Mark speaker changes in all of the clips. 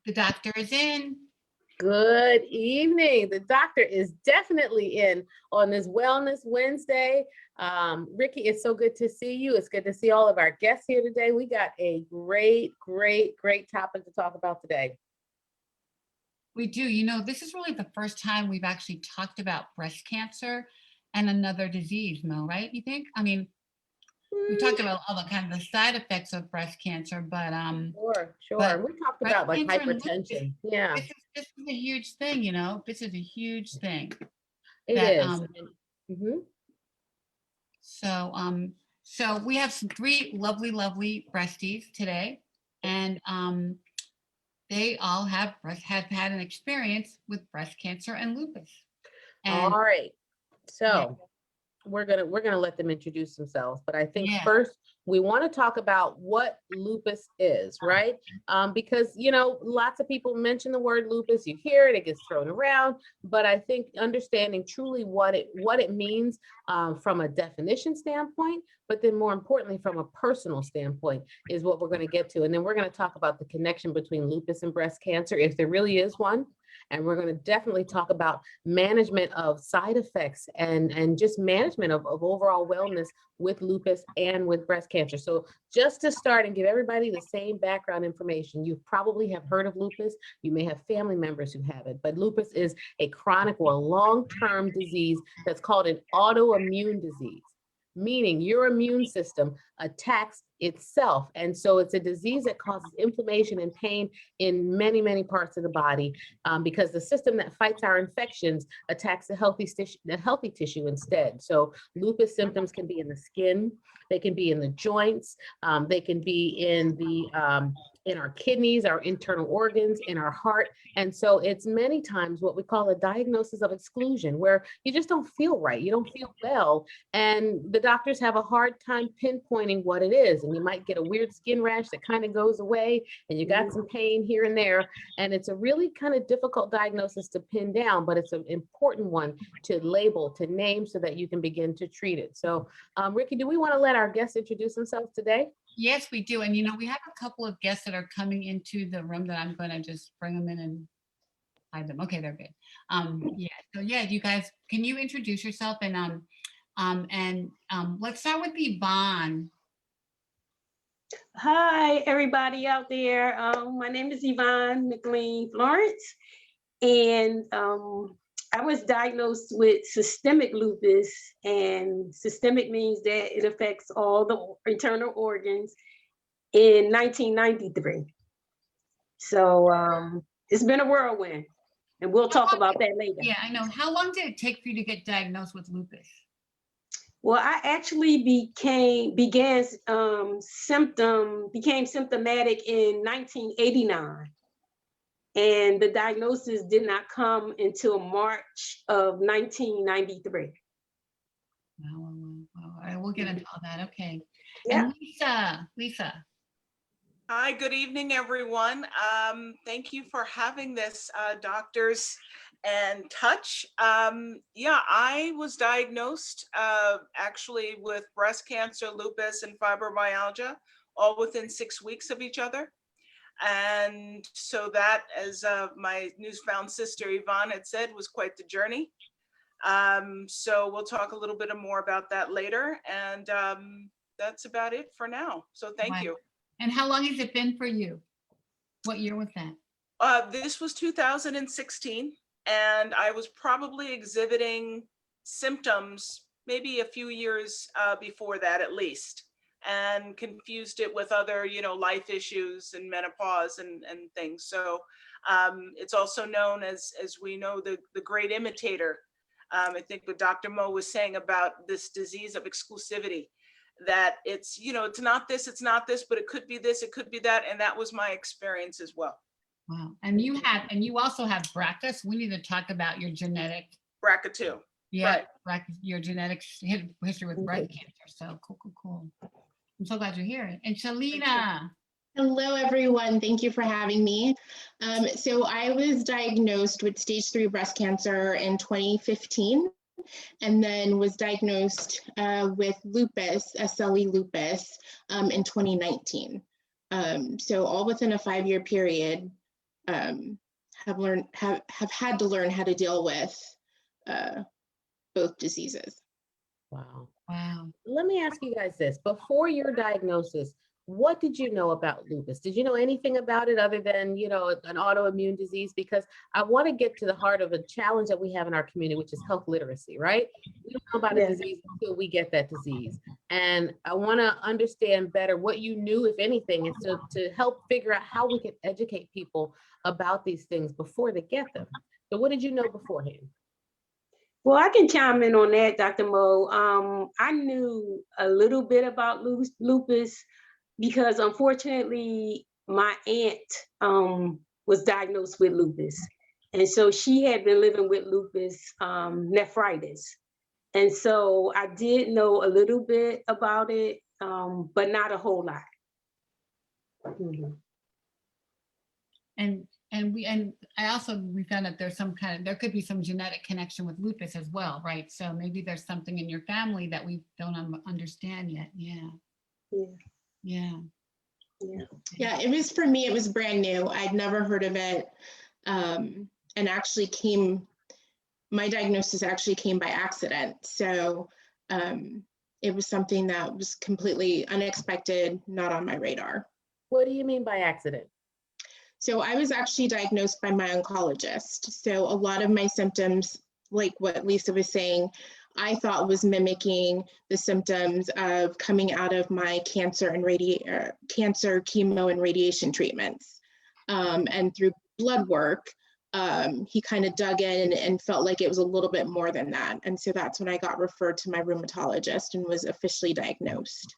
Speaker 1: The doctor is in.
Speaker 2: Good evening. The doctor is definitely in on this Wellness Wednesday. Ricky, it's so good to see you. It's good to see all of our guests here today. We got a great topic to talk about today.
Speaker 1: We do. This is really the first time we've actually talked about breast cancer and another disease, Mo, right? You think? I mean, we talked about all the kind of the side effects of breast cancer, but
Speaker 2: Sure. We talked
Speaker 1: breast
Speaker 2: about like
Speaker 1: cancer and lupus,
Speaker 2: hypertension. Yeah,
Speaker 1: this is a huge thing, This is a huge thing
Speaker 2: it
Speaker 1: that
Speaker 2: is. Mhm.
Speaker 1: so we have some three lovely breasties today, and they all have had an experience with breast cancer and lupus.
Speaker 2: All
Speaker 1: And
Speaker 2: right.
Speaker 1: yeah,
Speaker 2: So we're gonna let them introduce themselves, but I think
Speaker 1: yeah,
Speaker 2: first we want to talk about what lupus is, right? Because lots of people mention the word lupus, you hear it, it gets thrown around, but I think understanding truly what it means from a definition standpoint, but then more importantly from a personal standpoint is what we're going to get to, and then we're going to talk about the connection between lupus and breast cancer, if there really is one. And we're going to definitely talk about management of side effects and just management of overall wellness with lupus and with breast cancer. So just to start and give everybody the same background information, you probably have heard of lupus. You may have family members who have it, but lupus is a chronic or long-term disease that's called an autoimmune disease, meaning your immune system attacks itself. And so it's a disease that causes inflammation and pain in many parts of the body, because the system that fights our infections attacks the healthy tissue instead. So lupus symptoms can be in the skin, they can be in the joints, they can be in our kidneys, our internal organs, in our heart. And so it's many times what we call a diagnosis of exclusion, where you just don't feel right, you don't feel well, and the doctors have a hard time pinpointing what it is. And you might get a weird skin rash that kind of goes away, and you got some pain here and there. And it's a really kind of difficult diagnosis to pin down, but it's an important one to label, to name, so that you can begin to treat it. So, Ricky, do we want to let our guests introduce themselves today?
Speaker 1: yes, we do. And we have a couple of guests that are coming into the room that I'm going to just bring them in and hide them. Okay, they're good. Yeah. So yeah, you guys, can you introduce yourself and let's start with Yvonne.
Speaker 3: Hi, everybody out there. My name is Yvonne McLean Florence, and I was diagnosed with systemic lupus, and systemic means that it affects all the internal organs in 1993. So it's been a whirlwind, and we'll talk about that later.
Speaker 1: Yeah, I know. How long did it take for you to get diagnosed with lupus?
Speaker 3: Well, I actually became symptomatic in 1989. And the diagnosis did not come until March of 1993.
Speaker 1: All right, we'll get into all that. Okay.
Speaker 3: Yeah.
Speaker 1: And Lisa.
Speaker 4: Hi, good evening, everyone. Thank you for having this, Doctors and Touch. Yeah, I was diagnosed actually with breast cancer, lupus, and fibromyalgia, all within 6 weeks of each other. And so that, as my newfound sister Yvonne had said, was quite the journey. So we'll talk a little bit more about that later. And that's about it for now. So thank you.
Speaker 1: And how long has it been for you? What year was that?
Speaker 4: This was 2016. And I was probably exhibiting symptoms maybe a few years before that, at least, and confused it with other, life issues and menopause and things. So it's also known as we know, the great imitator. I think what Dr. Mo was saying about this disease of exclusivity, that it's, it's not this, but it could be this, it could be that. And that was my experience as well.
Speaker 1: Wow. And you also have BRCA. So we need to talk about your genetic.
Speaker 4: BRCA too.
Speaker 1: Yeah, right. Your genetic history with breast cancer. So cool. I'm so glad you're here. And Shalina.
Speaker 5: Hello, everyone. Thank you for having me. So I was diagnosed with stage 3 breast cancer in 2015, and then was diagnosed with lupus, SLE lupus, in 2019. So all within a 5-year period. have had to learn how to deal with both diseases.
Speaker 2: Wow.
Speaker 1: Wow.
Speaker 2: Let me ask you guys this. Before your diagnosis, what did you know about lupus? Did you know anything about it other than, an autoimmune disease? Because I want to get to the heart of a challenge that we have in our community, which is health literacy, right? We don't know about a
Speaker 3: Yeah.
Speaker 2: disease until we get that disease. And I want to understand better what you knew, if anything, and to help figure out how we can educate people about these things before they get them. So what did you know beforehand?
Speaker 3: Well, I can chime in on that, Dr. Mo. I knew a little bit about lupus because unfortunately my aunt was diagnosed with lupus. And so she had been living with lupus nephritis. And so I did know a little bit about it, but not a whole lot. Mhm.
Speaker 1: And we found that there could be some genetic connection with lupus as well, right? So maybe there's something in your family that we don't understand yet. Yeah.
Speaker 3: Yeah.
Speaker 1: Yeah.
Speaker 3: Yeah.
Speaker 5: Yeah, for me, it was brand new. I'd never heard of it. And my diagnosis actually came by accident. So it was something that was completely unexpected, not on my radar.
Speaker 2: What do you mean by accident?
Speaker 5: So I was actually diagnosed by my oncologist. So a lot of my symptoms, like what Lisa was saying, I thought was mimicking the symptoms of coming out of my cancer, chemo, and radiation treatments. And through blood work, he kind of dug in and felt like it was a little bit more than that. And so that's when I got referred to my rheumatologist and was officially diagnosed.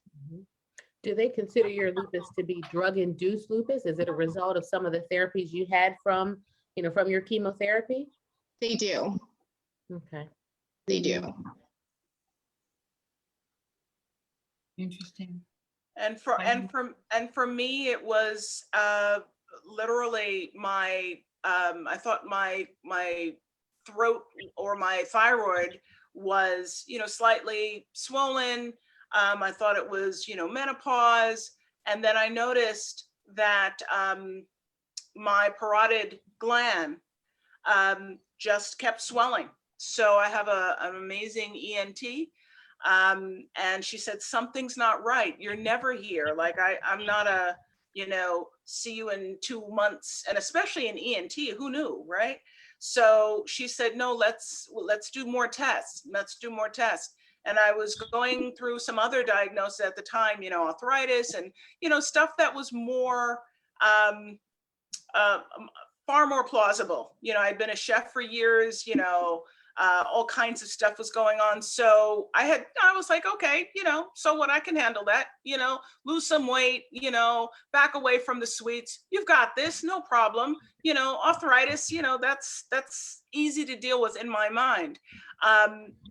Speaker 2: Do they consider your lupus to be drug-induced lupus? Is it a result of some of the therapies you had from your chemotherapy?
Speaker 5: They do.
Speaker 2: Okay.
Speaker 5: They do.
Speaker 1: Interesting.
Speaker 4: And for me, it was literally I thought my throat or my thyroid was slightly swollen. I thought it was menopause, and then I noticed that my parotid gland just kept swelling. So I have an amazing ENT. And she said, something's not right. You're never here. Like I'm not see you in 2 months, and especially an ENT, who knew, right? So she said, no, let's do more tests. Let's do more tests. And I was going through some other diagnoses at the time, arthritis and, stuff that was more, far more plausible. I'd been a chef for years, all kinds of stuff was going on. So I was like, okay, so what, I can handle that, lose some weight, back away from the sweets. You've got this, no problem. Arthritis, that's easy to deal with in my mind.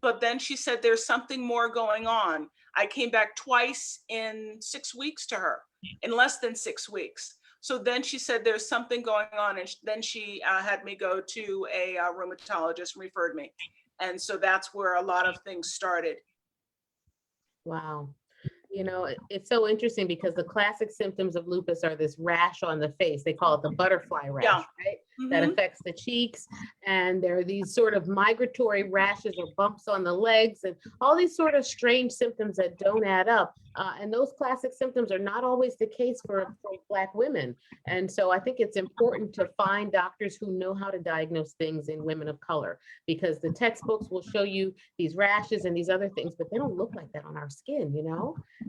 Speaker 4: But then she said, there's something more going on. I came back twice in 6 weeks to her, in less than 6 weeks. So then she said, there's something going on. And then she had me go to a rheumatologist, referred me. And so that's where a lot of things started.
Speaker 2: Wow. It's so interesting because the classic symptoms of lupus are this rash on the face. They call it the butterfly rash,
Speaker 4: Yeah.
Speaker 2: right? That affects the cheeks. And there are these sort of migratory rashes or bumps on the legs and all these sort of strange symptoms that don't add up. And those classic symptoms are not always the case for Black women. And so I think it's important to find doctors who know how to diagnose things in women of color, because the textbooks will show you these rashes and these other things, but they don't look like that on our skin,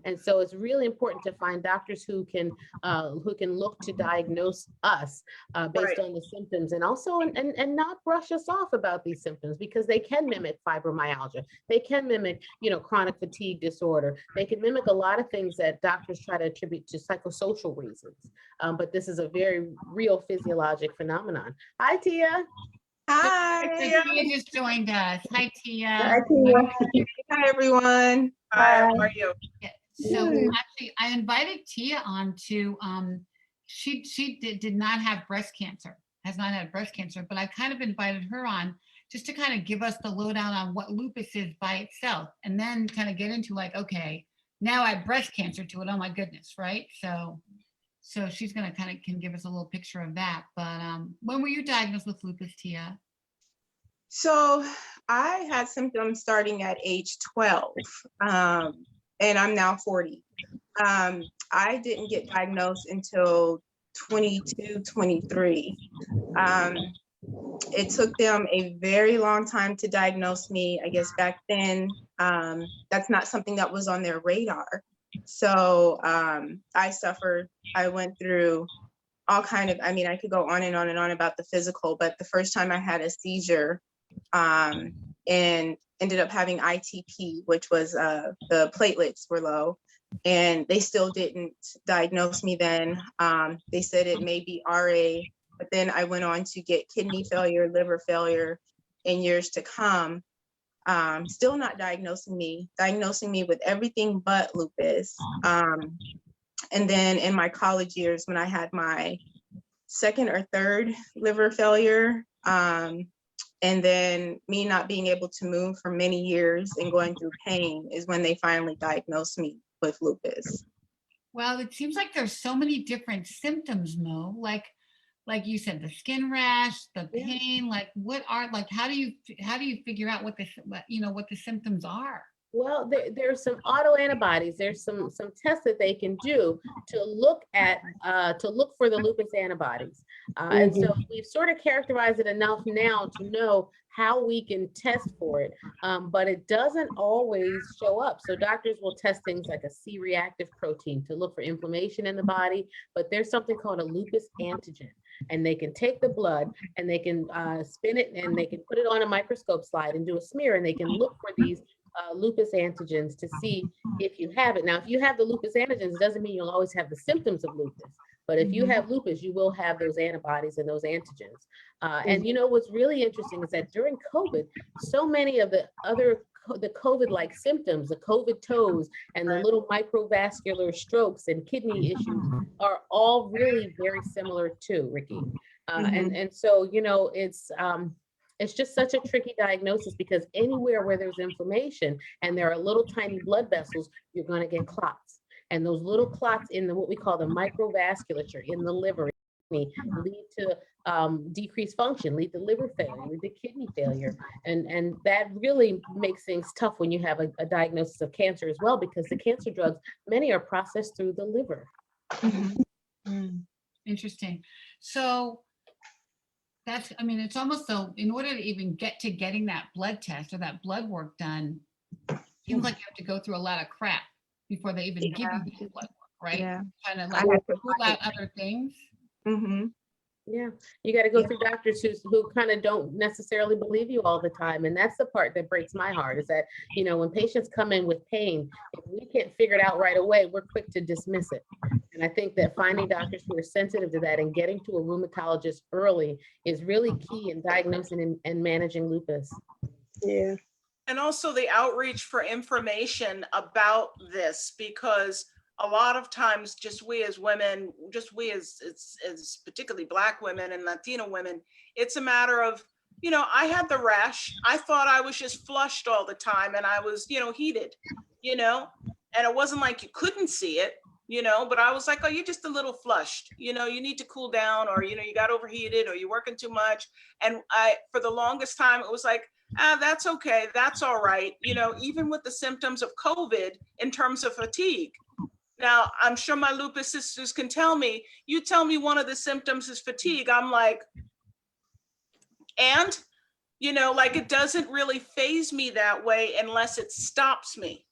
Speaker 2: And so it's really important to find doctors who can look to diagnose us based on the symptoms, and also and not brush us off about these symptoms, because they can mimic fibromyalgia. They can mimic, chronic fatigue disorder. They can mimic a lot of things that doctors try to attribute to psychosocial reasons. But this is a very real physiologic phenomenon. Hi, Tia.
Speaker 6: Hi.
Speaker 1: Tia just joined us. Hi, Tia.
Speaker 6: Hi, Tia. Hi, everyone.
Speaker 4: Hi, how are you?
Speaker 1: Yeah. So actually, I invited Tia on to, she did not have breast cancer, has not had breast cancer, but I kind of invited her on just to kind of give us the lowdown on what lupus is by itself, and then kind of get into like, okay, now I have breast cancer to it. Oh my goodness, right? So So she's gonna kind of can give us a little picture of that. But when were you diagnosed with lupus, Tia?
Speaker 6: So I had symptoms starting at age 12, and I'm now 40. I didn't get diagnosed until 22, 23. It took them a very long time to diagnose me. I guess back then, that's not something that was on their radar. So I suffered. I went through all kind of, I mean, I could go on and on and on about the physical, but the first time I had a seizure and ended up having ITP, which was the platelets were low, and they still didn't diagnose me then. They said it may be RA, but then I went on to get kidney failure, liver failure in years to come. Still not diagnosing me with everything but lupus. And then in my college years, when I had my second or third liver failure, and then me not being able to move for many years and going through pain is when they finally diagnosed me with lupus.
Speaker 1: Well, it seems like there's so many different symptoms, Mo. Like you said, the skin rash, the
Speaker 2: Yeah.
Speaker 1: pain. Like, what are like? How do you figure out what the symptoms are?
Speaker 2: Well, there's some autoantibodies. There's some tests that they can do to look at to look for the lupus antibodies. And so we've sort of characterized it enough now to know how we can test for it, but it doesn't always show up. So doctors will test things like a C-reactive protein to look for inflammation in the body, but there's something called a lupus antigen. And they can take the blood and they can spin it and they can put it on a microscope slide and do a smear, and they can look for these lupus antigens to see if you have it. Now, if you have the lupus antigens, it doesn't mean you'll always have the symptoms of lupus, but if you have lupus, you will have those antibodies and those antigens. And you know, what's really interesting is that during COVID, so many of the COVID-like symptoms, the COVID toes and the little microvascular strokes and kidney issues are all really very similar too, Ricky. And so, you know, it's just such a tricky diagnosis because anywhere where there's inflammation and there are little tiny blood vessels, you're going to get clots. And those little clots in what we call the microvasculature in the liver lead to decreased function, lead to liver failure, lead to kidney failure. And that really makes things tough when you have a diagnosis of cancer as well, because the cancer drugs, many are processed through the liver.
Speaker 1: Interesting. So that's, I mean, it's almost so in order to even get to getting that blood test or that blood work done, seems like you have to go through a lot of crap before they even give you that blood work, right?
Speaker 6: Yeah.
Speaker 1: Kind of
Speaker 6: I
Speaker 1: like
Speaker 6: had to
Speaker 1: rule
Speaker 6: fight.
Speaker 1: out other things.
Speaker 2: Yeah, you got to go through doctors who kind of don't necessarily believe you all the time. And that's the part that breaks my heart, is that, you know, when patients come in with pain, if we can't figure it out right away, we're quick to dismiss it. And I think that finding doctors who are sensitive to that and getting to a rheumatologist early is really key in diagnosing and managing lupus.
Speaker 3: Yeah.
Speaker 4: And also the outreach for information about this, because a lot of times just we as women, just we as particularly Black women and Latino women, it's a matter of, you know, I had the rash. I thought I was just flushed all the time and I was, you know, heated, you know, and it wasn't like you couldn't see it, you know, but I was like, oh, you're just a little flushed, you know, you need to cool down, or, you know, you got overheated or you're working too much. And for the longest time, it was like, that's okay, that's all right. You know, even with the symptoms of COVID in terms of fatigue. Now, I'm sure my lupus sisters can tell me, you tell me one of the symptoms is fatigue, I'm like, and, you know, like it doesn't really faze me that way unless it stops me.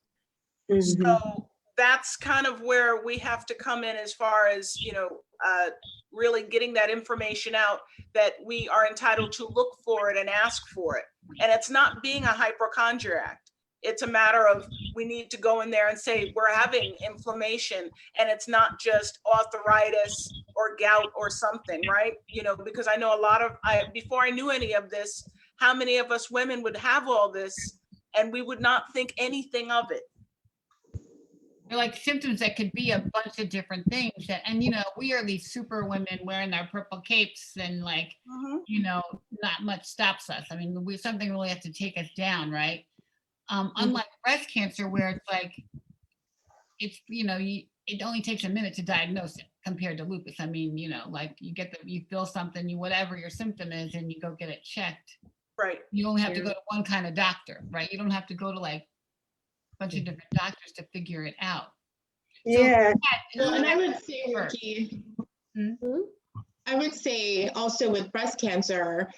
Speaker 4: So that's kind of where we have to come in as far as, you know, really getting that information out that we are entitled to look for it and ask for it. And it's not being a hypochondriac. It's a matter of, we need to go in there and say, we're having inflammation, and it's not just arthritis or gout or something, right? You know, because I know a lot of, before I knew any of this, how many of us women would have all this and we would not think anything of it.
Speaker 1: They're like symptoms that could be a bunch of different things that, and you know, we are these super women wearing our purple capes and like, you know, not much stops us. I mean, something really has to take us down, right? Unlike breast cancer, where it's like, it's, you know, it only takes a minute to diagnose it, compared to lupus. I mean, you know, like you feel something, whatever your symptom is, and you go get it checked.
Speaker 4: Right.
Speaker 1: You only have to go to one kind of doctor, right? You don't have to go to like a bunch of different doctors to figure it out. So
Speaker 3: Yeah.
Speaker 5: Well, and I would say,
Speaker 1: Sure.
Speaker 5: Ricky,
Speaker 2: Mhm.
Speaker 5: I would say also with breast cancer,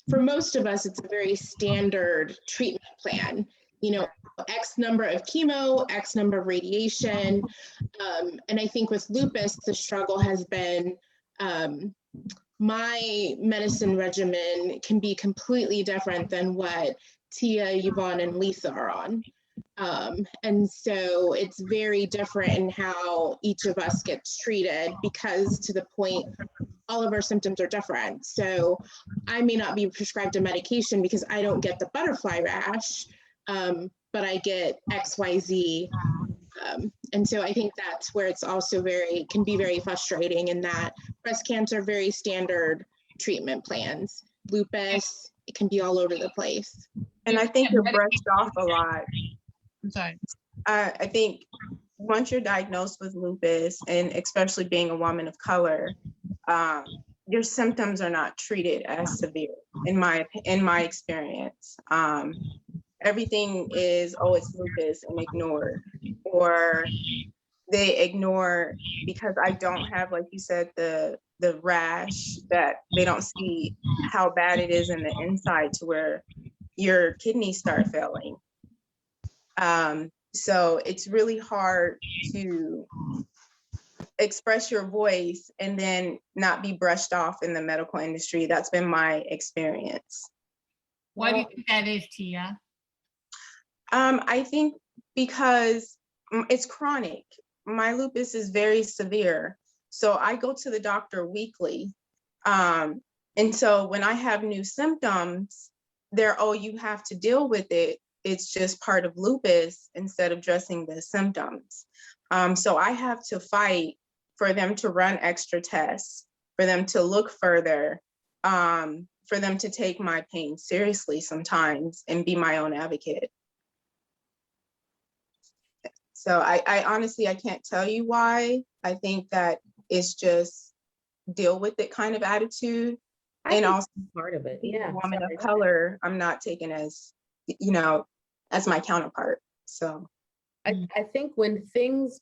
Speaker 5: for most of us, it's a very standard treatment plan. You know, X number of chemo, X number of radiation. And I think with lupus, the struggle has been my medicine regimen can be completely different than what Tia, Yvonne, and Lisa are on. And so it's very different in how each of us gets treated because, to the point, all of our symptoms are different. So I may not be prescribed a medication because I don't get the butterfly rash, but I get XYZ. And so I think that's where it's also can be very frustrating in that breast cancer, very standard treatment plans. Lupus, it can be all over the place.
Speaker 6: And I think you're brushed off a lot.
Speaker 1: I'm sorry.
Speaker 6: I think once you're diagnosed with lupus, and especially being a woman of color, your symptoms are not treated as severe in my experience. Everything is, oh, it's lupus, and ignored, or they ignore because I don't have, like you said, the rash, that they don't see how bad it is in the inside to where your kidneys start failing. So it's really hard to express your voice and then not be brushed off in the medical industry. That's been my experience.
Speaker 1: Why do you think that is, Tia?
Speaker 6: I think because it's chronic. My lupus is very severe. So I go to the doctor weekly. And so when I have new symptoms, oh, you have to deal with it. It's just part of lupus instead of addressing the symptoms. So I have to fight for them to run extra tests, for them to look further, for them to take my pain seriously sometimes and be my own advocate. So I honestly, I can't tell you why. I think that it's just deal with it kind of attitude. And also
Speaker 2: part of it.
Speaker 6: being
Speaker 2: Yeah.
Speaker 6: a woman of color, I'm not taken as, you know, as my counterpart. So
Speaker 2: I think when things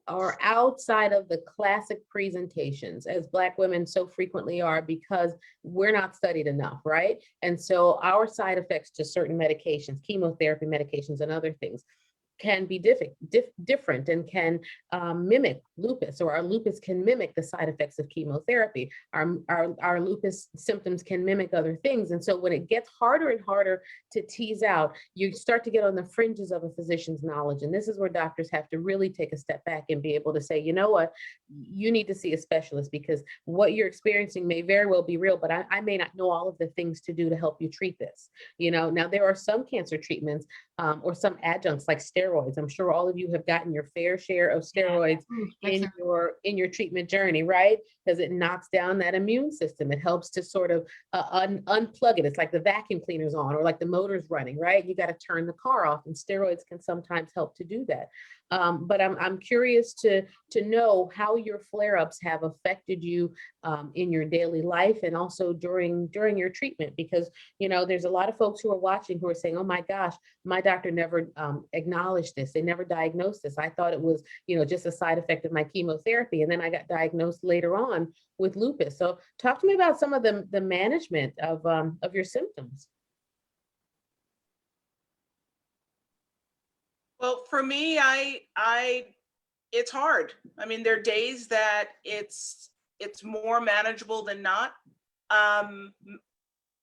Speaker 2: are outside of the classic presentations, as Black women so frequently are, because we're not studied enough, right? And so our side effects to certain medications, chemotherapy medications and other things, can be different and can mimic lupus, or our lupus can mimic the side effects of chemotherapy. Our lupus symptoms can mimic other things. And so when it gets harder and harder to tease out, you start to get on the fringes of a physician's knowledge. And this is where doctors have to really take a step back and be able to say, you know what, you need to see a specialist, because what you're experiencing may very well be real, but I may not know all of the things to do to help you treat this. You know, now there are some cancer treatments or some adjuncts like steroids. I'm sure all of you have gotten your fair share of steroids in your treatment journey, right? Because it knocks down that immune system. It helps to sort of unplug it. It's like the vacuum cleaner's on, or like the motor's running, right? You got to turn the car off, and steroids can sometimes help to do that. But I'm curious to know how your flare-ups have affected you in your daily life, and also during your treatment, because you know there's a lot of folks who are watching who are saying, oh my gosh, my doctor never acknowledged this. They never diagnosed this. I thought it was, you know, just a side effect of my chemotherapy, and then I got diagnosed later on with lupus. So talk to me about some of the management of your symptoms.
Speaker 4: Well, for me, it's hard. I mean, there are days that it's more manageable than not.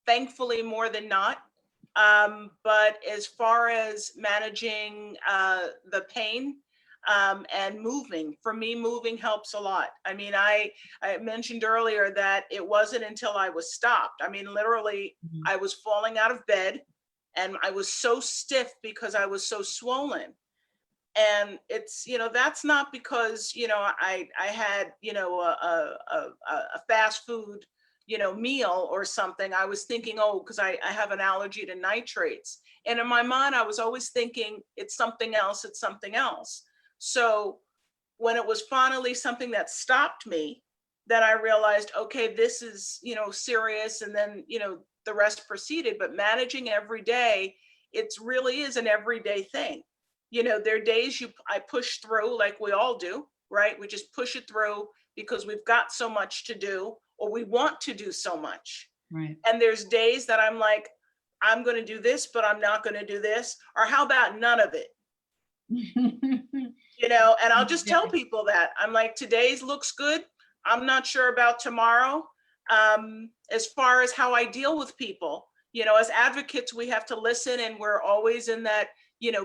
Speaker 4: Thankfully, more than not. But as far as managing the pain and moving, for me, moving helps a lot. I mean, I mentioned earlier that it wasn't until I was stopped. I mean, literally, I was falling out of bed, and I was so stiff because I was so swollen. And it's, you know, that's not because, you know, I had, you know, a fast food, you know, meal or something. I was thinking, oh, because I have an allergy to nitrates. And in my mind, I was always thinking it's something else, it's something else. So when it was finally something that stopped me, that I realized, okay, this is, serious. And then, the rest proceeded. But managing every day, it really is an everyday thing. There are days I push through, like we all do, right? We just push it through because we've got so much to do, or we want to do so much.
Speaker 1: Right.
Speaker 4: And there's days that I'm like, I'm going to do this, but I'm not going to do this. Or how about none of it? And I'll just tell people that. I'm like, today's looks good. I'm not sure about tomorrow. As far as how I deal with people, as advocates, we have to listen, and we're always in that,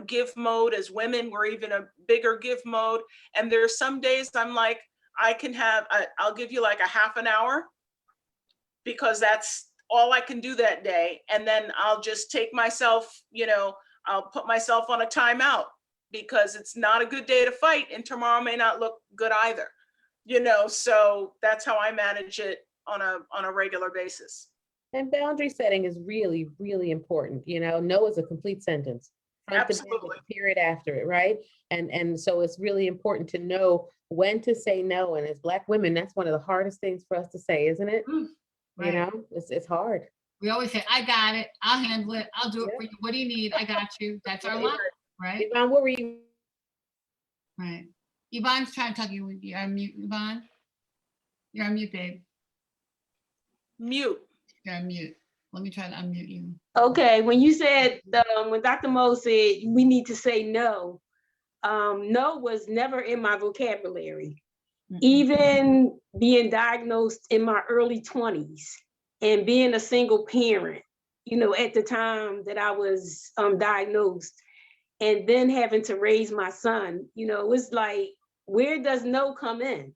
Speaker 4: give mode. As women, we're even a bigger give mode. And there's some days I'm like, I'll give you like a half an hour, because that's all I can do that day. And then I'll just take myself, I'll put myself on a timeout, because it's not a good day to fight, and tomorrow may not look good either. So that's how I manage it on a regular basis.
Speaker 2: And boundary setting is really, really important. No is a complete sentence. Front to back with
Speaker 4: Absolutely.
Speaker 2: a period after it, right? And so it's really important to know when to say no. And as Black women, that's one of the hardest things for us to say, isn't it?
Speaker 1: Right.
Speaker 2: It's hard.
Speaker 1: We always say, I got it. I'll handle it. I'll do it
Speaker 2: Yeah.
Speaker 1: for you. What do you need? I got you. That's our line, right?
Speaker 2: Yvonne, what were you?
Speaker 1: Right. Yvonne's trying to talk to you. You're on mute, Yvonne. You're on mute, babe.
Speaker 4: Mute.
Speaker 1: You're on mute. Let me try to unmute you.
Speaker 3: Okay, when you said, when Dr. Mo said we need to say no, no was never in my vocabulary. Even being diagnosed in my early 20s and being a single parent, at the time that I was diagnosed, and then having to raise my son, it was like, where does no come in?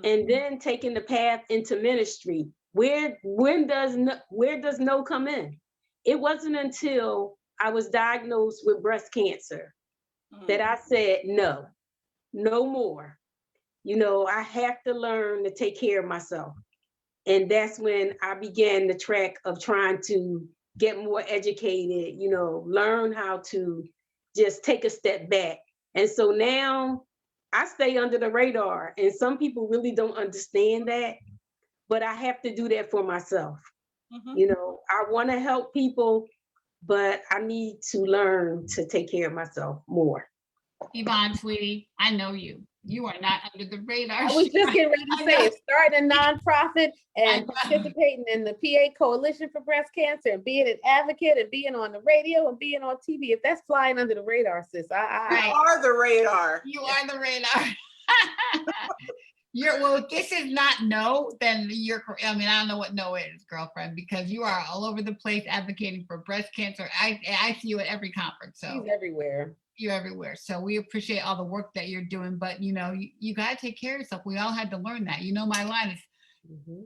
Speaker 3: And then taking the path into ministry, where does no come in? It wasn't until I was diagnosed with breast cancer that I said, no more. I have to learn to take care of myself. And that's when I began the track of trying to get more educated, learn how to just take a step back. And so now I stay under the radar, and some people really don't understand that, but I have to do that for myself. I want to help people, but I need to learn to take care of myself more.
Speaker 1: Yvonne, sweetie, I know you. You are not under the radar.
Speaker 2: I was just getting ready to say, starting a nonprofit and participating in the PA Coalition for Breast Cancer, and being an advocate, and being on the radio, and being on TV. If that's flying under the radar, sis,
Speaker 4: You are the radar.
Speaker 1: You are the radar. Well, if this is not no, then I don't know what no is, girlfriend, because you are all over the place advocating for breast cancer. I see you at every conference. So
Speaker 2: she's everywhere.
Speaker 1: You're everywhere. So we appreciate all the work that you're doing, but you got to take care of yourself. We all had to learn that. My line is,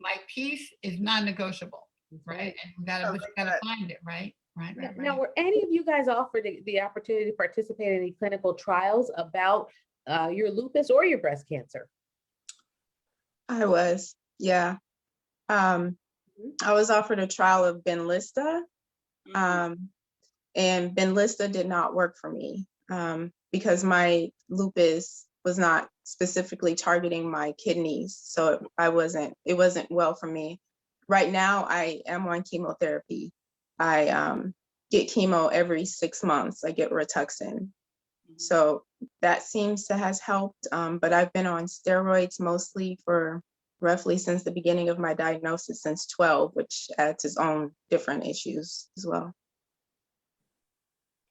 Speaker 1: my peace is non-negotiable, right? And we gotta find it, right? Right.
Speaker 2: Now, were any of you guys offered the opportunity to participate in any clinical trials about your lupus or your breast cancer?
Speaker 6: I was, yeah. I was offered a trial of Benlysta, and Benlysta did not work for me because my lupus was not specifically targeting my kidneys, so it wasn't well for me. Right now, I am on chemotherapy. I get chemo every 6 months. I get Rituxan. So that seems to has helped, but I've been on steroids mostly for roughly since the beginning of my diagnosis, since 12, which adds its own different issues as well.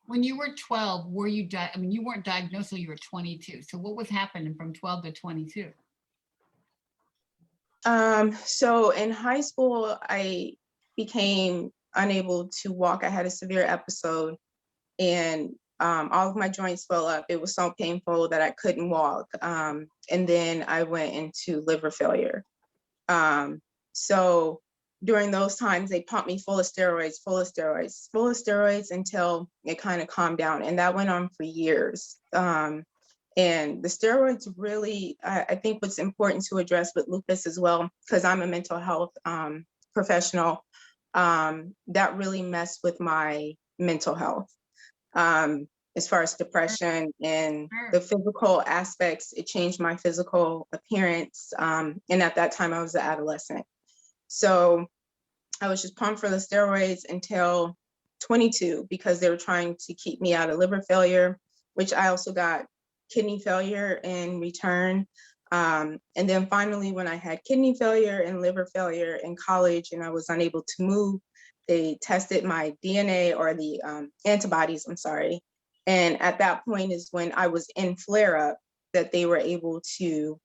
Speaker 1: When you were 12, were you, you weren't diagnosed until you were 22. So what was happening from 12 to 22?
Speaker 6: So in high school, I became unable to walk. I had a severe episode, and all of my joints swelled up. It was so painful that I couldn't walk. And then I went into liver failure. So during those times, they pumped me full of steroids until it kind of calmed down. And that went on for years. And the steroids really, I think what's important to address with lupus as well, because I'm a mental health professional, that really messed with my mental health. as far as depression and
Speaker 1: Sure.
Speaker 6: the physical aspects. It changed my physical appearance. And at that time I was an adolescent. So I was just pumped for the steroids until 22 because they were trying to keep me out of liver failure, which I also got kidney failure in return. And then finally, when I had kidney failure and liver failure in college and I was unable to move, they tested my DNA or the antibodies, I'm sorry. And at that point is when I was in flare up that they were able to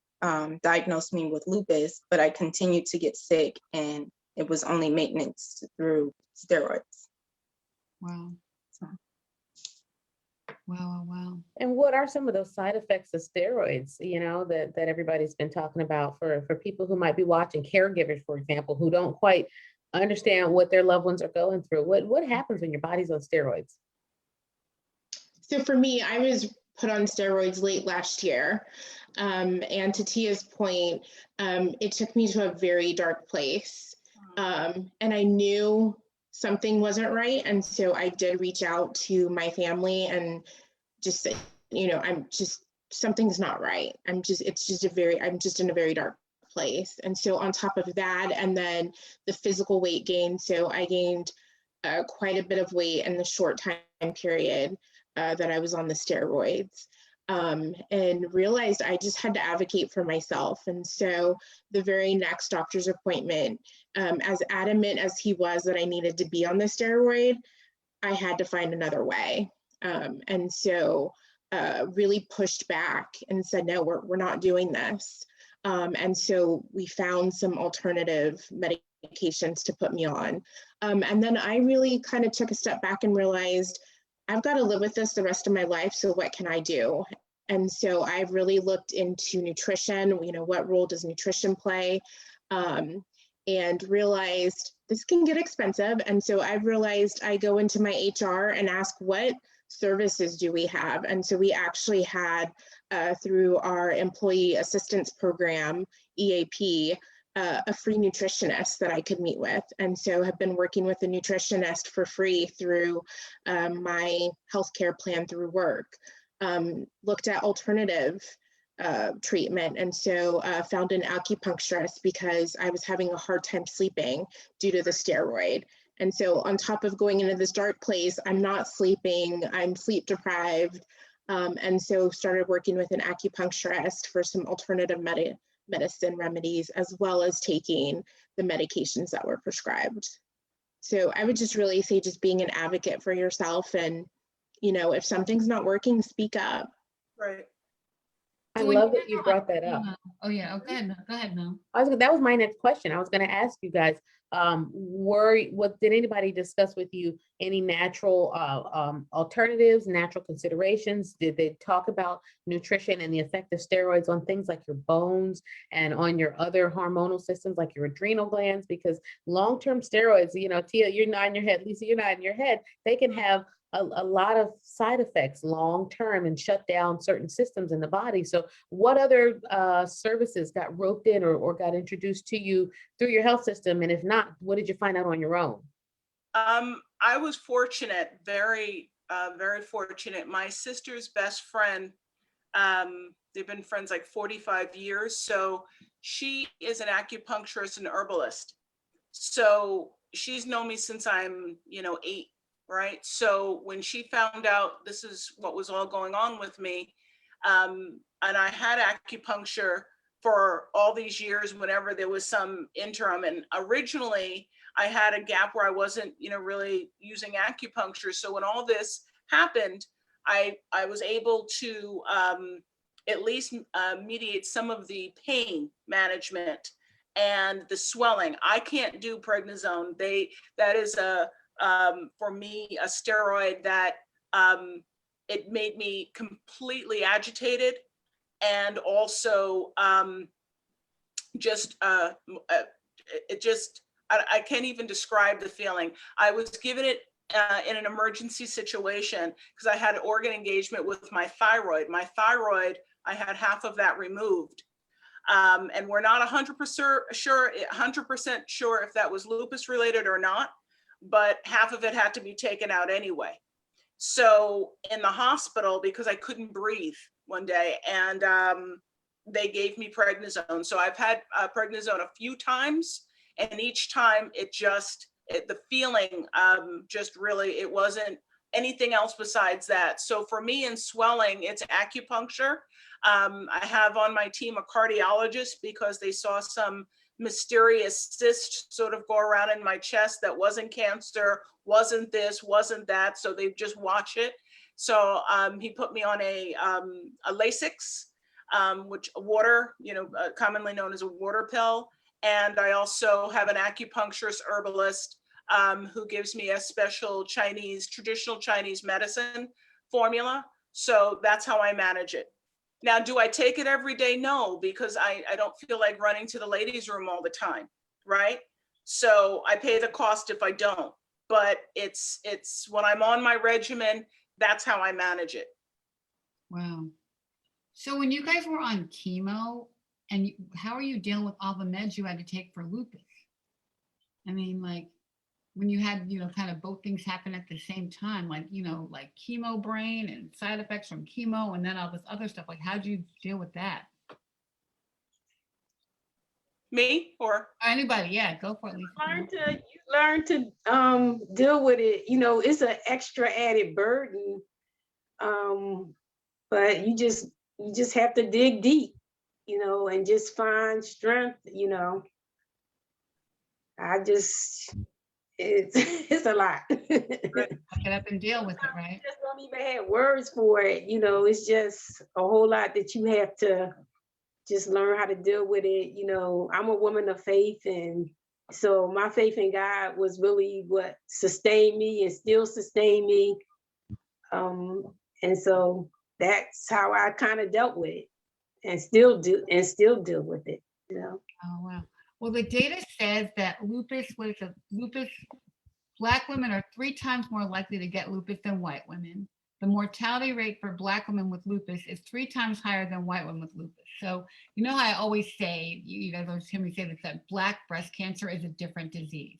Speaker 6: diagnose me with lupus, but I continued to get sick and it was only maintenance through steroids.
Speaker 1: Wow.
Speaker 6: So.
Speaker 1: Wow.
Speaker 2: And what are some of those side effects of steroids, you know, that everybody's been talking about for people who might be watching, caregivers, for example, who don't quite understand what their loved ones are going through? What happens when your body's on steroids?
Speaker 5: So for me, I was put on steroids late last year. And to Tia's point, it took me to a very dark place. And I knew something wasn't right. And so I did reach out to my family and just said, you know, something's not right. I'm just in a very dark place. And so on top of that, and then the physical weight gain. So I gained quite a bit of weight in the short time period that I was on the steroids. And realized I just had to advocate for myself. And so the very next doctor's appointment, as adamant as he was that I needed to be on the steroid, I had to find another way. And so really pushed back and said, no, we're not doing this. And so we found some alternative medications to put me on. And then I really kind of took a step back and realized I've got to live with this the rest of my life. So what can I do? And so I've really looked into nutrition, you know, what role does nutrition play? And realized this can get expensive. And so I've realized I go into my HR and ask, what services do we have? And so we actually had, through our employee assistance program, EAP, a free nutritionist that I could meet with. And so have been working with a nutritionist for free through my healthcare plan through work. Looked at alternative treatment. And so found an acupuncturist because I was having a hard time sleeping due to the steroid. And so on top of going into this dark place, I'm not sleeping, I'm sleep deprived. And so started working with an acupuncturist for some alternative medicine remedies, as well as taking the medications that were prescribed. So I would just really say just being an advocate for yourself, and, you know, if something's not working, speak up.
Speaker 4: Right.
Speaker 2: I
Speaker 1: So when
Speaker 2: love
Speaker 1: you
Speaker 2: that you
Speaker 1: guys
Speaker 2: brought that up.
Speaker 1: Oh yeah. Oh, go ahead. Go ahead, Mel.
Speaker 2: That was my next question. I was going to ask you guys, did anybody discuss with you any natural alternatives, natural considerations? Did they talk about nutrition and the effect of steroids on things like your bones and on your other hormonal systems, like your adrenal glands? Because long-term steroids, you know, Tia, you're nodding your head, Lisa, you're nodding your head, they can have a lot of side effects long-term and shut down certain systems in the body. So what other services got roped in or got introduced to you through your health system? And if not, what did you find out on your own?
Speaker 4: I was fortunate, very fortunate. My sister's best friend, they've been friends like 45 years. So she is an acupuncturist and herbalist. So she's known me since I'm, 8. Right. So when she found out this is what was all going on with me, and I had acupuncture for all these years whenever there was some interim. And originally I had a gap where I wasn't, really using acupuncture. So when all this happened, I was able to at least mediate some of the pain management and the swelling. I can't do prednisone. That is for me, a steroid that it made me completely agitated, and also I can't even describe the feeling. I was given it in an emergency situation because I had organ engagement with my thyroid. My thyroid, I had half of that removed. And we're not 100% sure if that was lupus related or not, but half of it had to be taken out anyway. So in the hospital, because I couldn't breathe one day, and they gave me prednisone. So I've had prednisone a few times, and each time the feeling just really, it wasn't anything else besides that. So for me in swelling, it's acupuncture. I have on my team a cardiologist because they saw some mysterious cyst sort of go around in my chest that wasn't cancer, wasn't this, wasn't that. So they just watch it. So he put me on a Lasix, which water, commonly known as a water pill. And I also have an acupuncturist herbalist who gives me a special traditional Chinese medicine formula. So that's how I manage it. Now, do I take it every day? No, because I don't feel like running to the ladies' room all the time, right? So I pay the cost if I don't. But it's when I'm on my regimen, that's how I manage it.
Speaker 1: Wow. So when you guys were on chemo, and how are you dealing with all the meds you had to take for lupus? I mean, like when you had, kind of both things happen at the same time, like, like chemo brain and side effects from chemo and then all this other stuff, like how'd you deal with that?
Speaker 4: Me or?
Speaker 1: Or anybody, yeah, go for it, Lisa.
Speaker 3: You learn to deal with it. It's an extra added burden. But you just have to dig deep, and just find strength, it's a lot.
Speaker 1: Get up and deal with it, right?
Speaker 3: Just don't even have words for it. It's just a whole lot that you have to just learn how to deal with it. I'm a woman of faith, and so my faith in God was really what sustained me and still sustain me. And so that's how I kind of dealt with it and still deal with it,
Speaker 1: Oh, wow. Well, the data says that lupus, Black women are 3 times more likely to get lupus than white women. The mortality rate for Black women with lupus is 3 times higher than white women with lupus. So, how, I always say, you guys always hear me say this, that Black breast cancer is a different disease.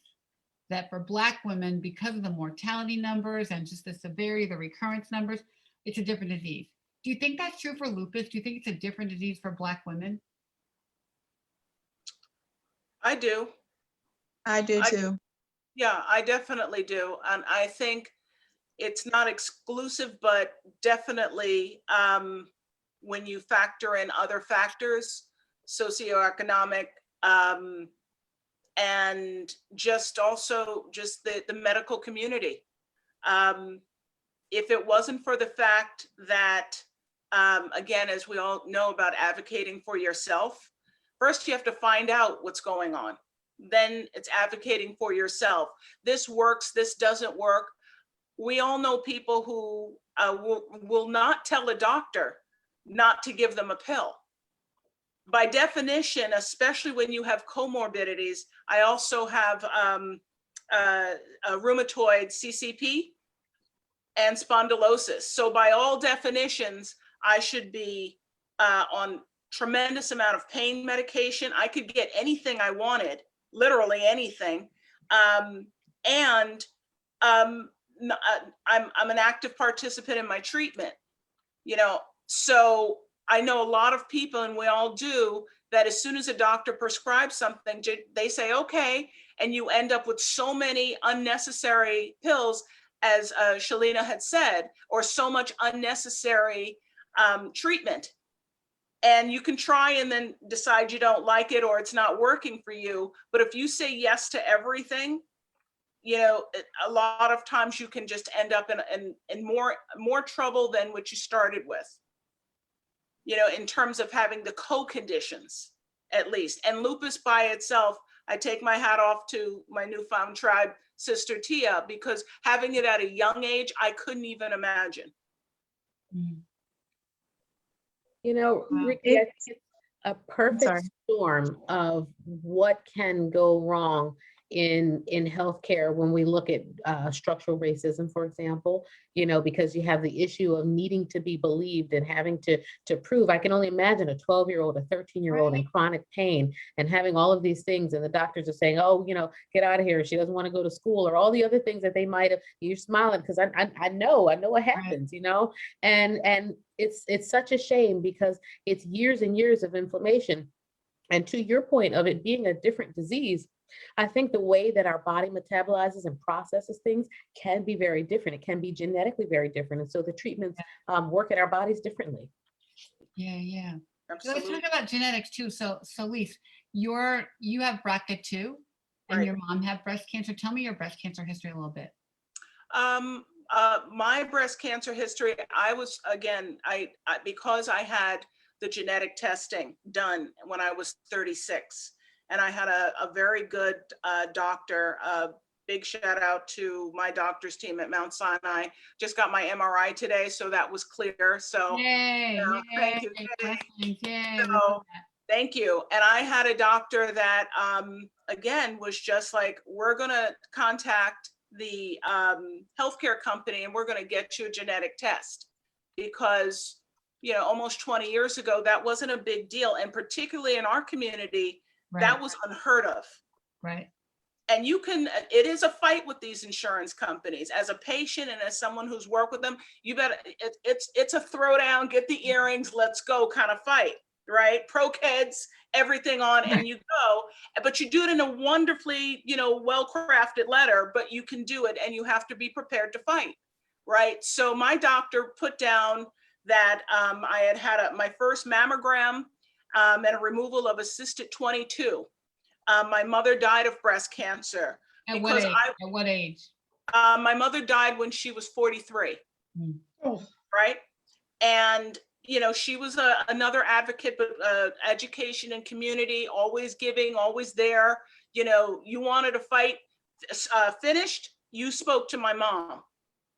Speaker 1: That for Black women, because of the mortality numbers and just the severity, the recurrence numbers, it's a different disease. Do you think that's true for lupus? Do you think it's a different disease for Black women?
Speaker 4: I do.
Speaker 6: I do too.
Speaker 4: Yeah, I definitely do. And I think it's not exclusive, but definitely when you factor in other factors, socioeconomic, and just also just the medical community. If it wasn't for the fact that, again, as we all know about advocating for yourself, first you have to find out what's going on. Then it's advocating for yourself. This works, this doesn't work. We all know people who will not tell a doctor not to give them a pill. By definition, especially when you have comorbidities, I also have a rheumatoid CCP and spondylosis. So by all definitions, I should be on tremendous amount of pain medication. I could get anything I wanted, literally anything. And I'm an active participant in my treatment, so I know a lot of people, and we all do, that as soon as a doctor prescribes something, they say, okay, and you end up with so many unnecessary pills, as Shalina had said, or so much unnecessary treatment. And you can try and then decide you don't like it or it's not working for you. But if you say yes to everything, a lot of times you can just end up in more trouble than what you started with, in terms of having the co-conditions, at least. And lupus by itself, I take my hat off to my newfound tribe, Sister Tia, because having it at a young age, I couldn't even imagine.
Speaker 2: Ricky, I think it's a perfect storm of what can go wrong in healthcare when we look at structural racism, for example, you know, because you have the issue of needing to be believed and having to prove. I can only imagine a 12-year-old, a 13-year-old in chronic pain and having all of these things, and the doctors are saying, oh, you know, get out of here, she doesn't want to go to school, or all the other things that they might have. You're smiling because I know what happens, you know, and it's such a shame because it's years and years of inflammation. And to your point of it being a different disease, I think the way that our body metabolizes and processes things can be very different. It can be genetically very different. And so the treatments work at our bodies differently.
Speaker 1: Yeah. So let's
Speaker 4: Absolutely.
Speaker 1: talk about genetics too. So Lise, you have BRCA2 and
Speaker 4: Right.
Speaker 1: your mom had breast cancer. Tell me your breast cancer history a little bit.
Speaker 4: My breast cancer history, I was, again, I because I had the genetic testing done when I was 36, and I had a very good doctor. Big shout out to my doctor's team at Mount Sinai. Just got my MRI today, so that was clear. So
Speaker 1: Yay!
Speaker 4: thank you.
Speaker 1: Blessings, yay!
Speaker 4: So, thank you. And I had a doctor that, again, was just like, we're going to contact the healthcare company and we're going to get you a genetic test, because, you know, almost 20 years ago, that wasn't a big deal. And particularly in our community, that was unheard of.
Speaker 1: Right.
Speaker 4: And it is a fight with these insurance companies. As a patient and as someone who's worked with them, you better, it's a throwdown, get the earrings, let's go kind of fight, right? Pro-kids, everything on, and you go, but you do it in a wonderfully, you know, well-crafted letter, but you can do it and you have to be prepared to fight, right? So my doctor put down that I had my first mammogram and a removal of a cyst at 22. My mother died of breast cancer.
Speaker 1: At what age? At what age?
Speaker 4: My mother died when she was 43, right? And, you know, she was another advocate, but education and community, always giving, always there. You know, you wanted to fight finished, you spoke to my mom,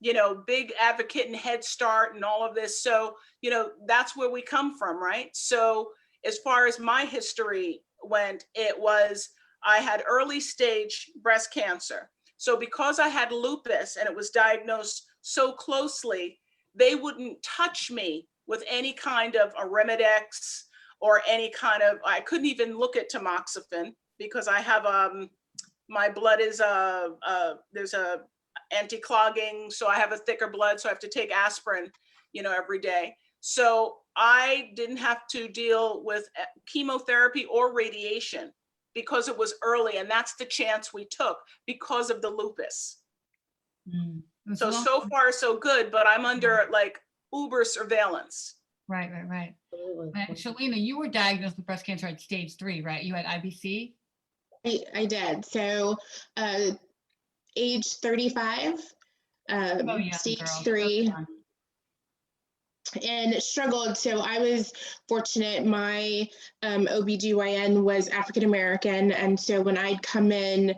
Speaker 4: you know, big advocate and Head Start and all of this. So, you know, that's where we come from, right? So as far as my history went, I had early stage breast cancer. So because I had lupus and it was diagnosed so closely, they wouldn't touch me with any kind of Arimidex or any kind of, I couldn't even look at tamoxifen because I have, my blood is, there's a anti-clogging, so I have a thicker blood, so I have to take aspirin, you know, every day. So I didn't have to deal with chemotherapy or radiation because it was early, and that's the chance we took because of the lupus. So far so good, but I'm under like uber surveillance.
Speaker 1: Right. Shalina, you were diagnosed with breast cancer at stage 3, right? You had IBC?
Speaker 5: I did. So age 35, stage
Speaker 1: girl.
Speaker 5: 3. And struggled. So I was fortunate. My OBGYN was African-American. And so when I'd come in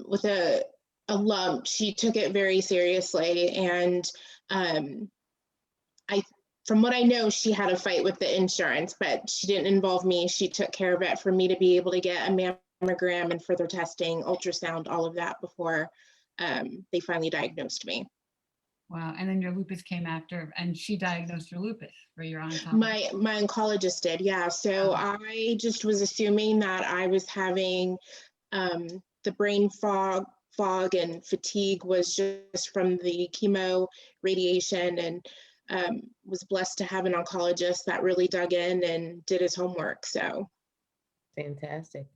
Speaker 5: with a lump, she took it very seriously. And from what I know, she had a fight with the insurance, but she didn't involve me. She took care of it for me to be able to get a mammogram and further testing, ultrasound, all of that before they finally diagnosed me.
Speaker 1: Wow. And then your lupus came after, and she diagnosed your lupus for your oncologist.
Speaker 5: My oncologist did, yeah. So I just was assuming that I was having the brain fog and fatigue was just from the chemo radiation, and was blessed to have an oncologist that really dug in and did his homework. So
Speaker 2: fantastic.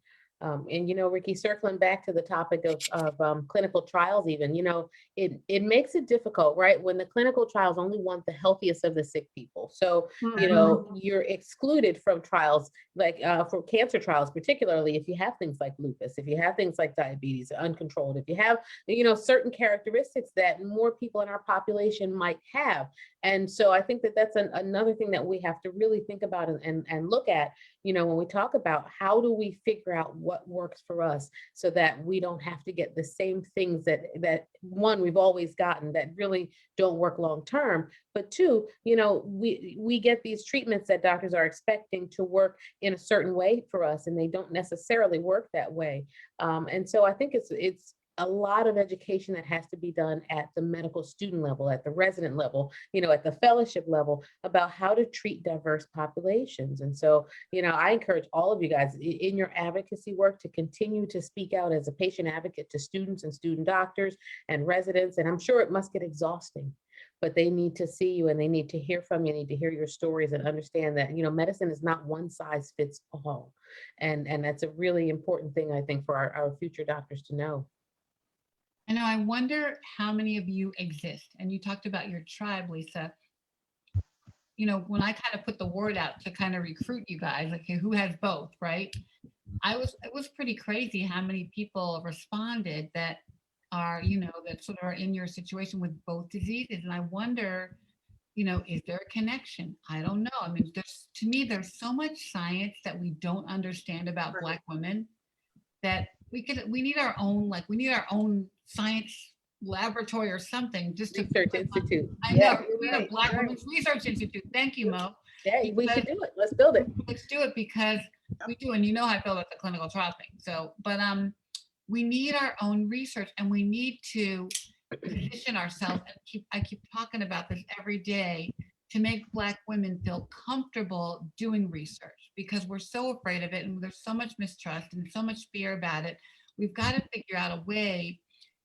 Speaker 2: And, you know, Ricky, circling back to the topic of clinical trials, even, you know, it makes it difficult, right? When the clinical trials only want the healthiest of the sick people. So, you know, you're excluded from trials, like for cancer trials, particularly if you have things like lupus, if you have things like diabetes, uncontrolled, if you have, you know, certain characteristics that more people in our population might have. And so I think that that's another thing that we have to really think about and look at, when we talk about how do we figure out what works for us so that we don't have to get the same things that one, we've always gotten that really don't work long term, but two, we get these treatments that doctors are expecting to work in a certain way for us, and they don't necessarily work that way. And so I think it's a lot of education that has to be done at the medical student level, at the resident level, at the fellowship level, about how to treat diverse populations. And so, I encourage all of you guys in your advocacy work to continue to speak out as a patient advocate to students and student doctors and residents. And I'm sure it must get exhausting, but they need to see you and they need to hear from you, need to hear your stories and understand that, medicine is not one size fits all. And that's a really important thing, I think, for our future doctors to know.
Speaker 1: I know, I wonder how many of you exist. And you talked about your tribe, Lisa. When I kind of put the word out to kind of recruit you guys, like, okay, who has both, right? It was pretty crazy how many people responded that are, that sort of are in your situation with both diseases. And I wonder, is there a connection? I don't know. I mean, to me, there's so much science that we don't understand about Black women that we need our own science laboratory or something just to
Speaker 2: Research institute.
Speaker 1: I know, we need a Black Women's Research Institute. Thank you, Mo.
Speaker 2: Yeah, we should do it. Let's build it.
Speaker 1: Let's do it because we do, and how I feel about the clinical trial thing. So, but we need our own research, and we need to position ourselves. And I keep talking about this every day to make Black women feel comfortable doing research because we're so afraid of it, and there's so much mistrust and so much fear about it. We've got to figure out a way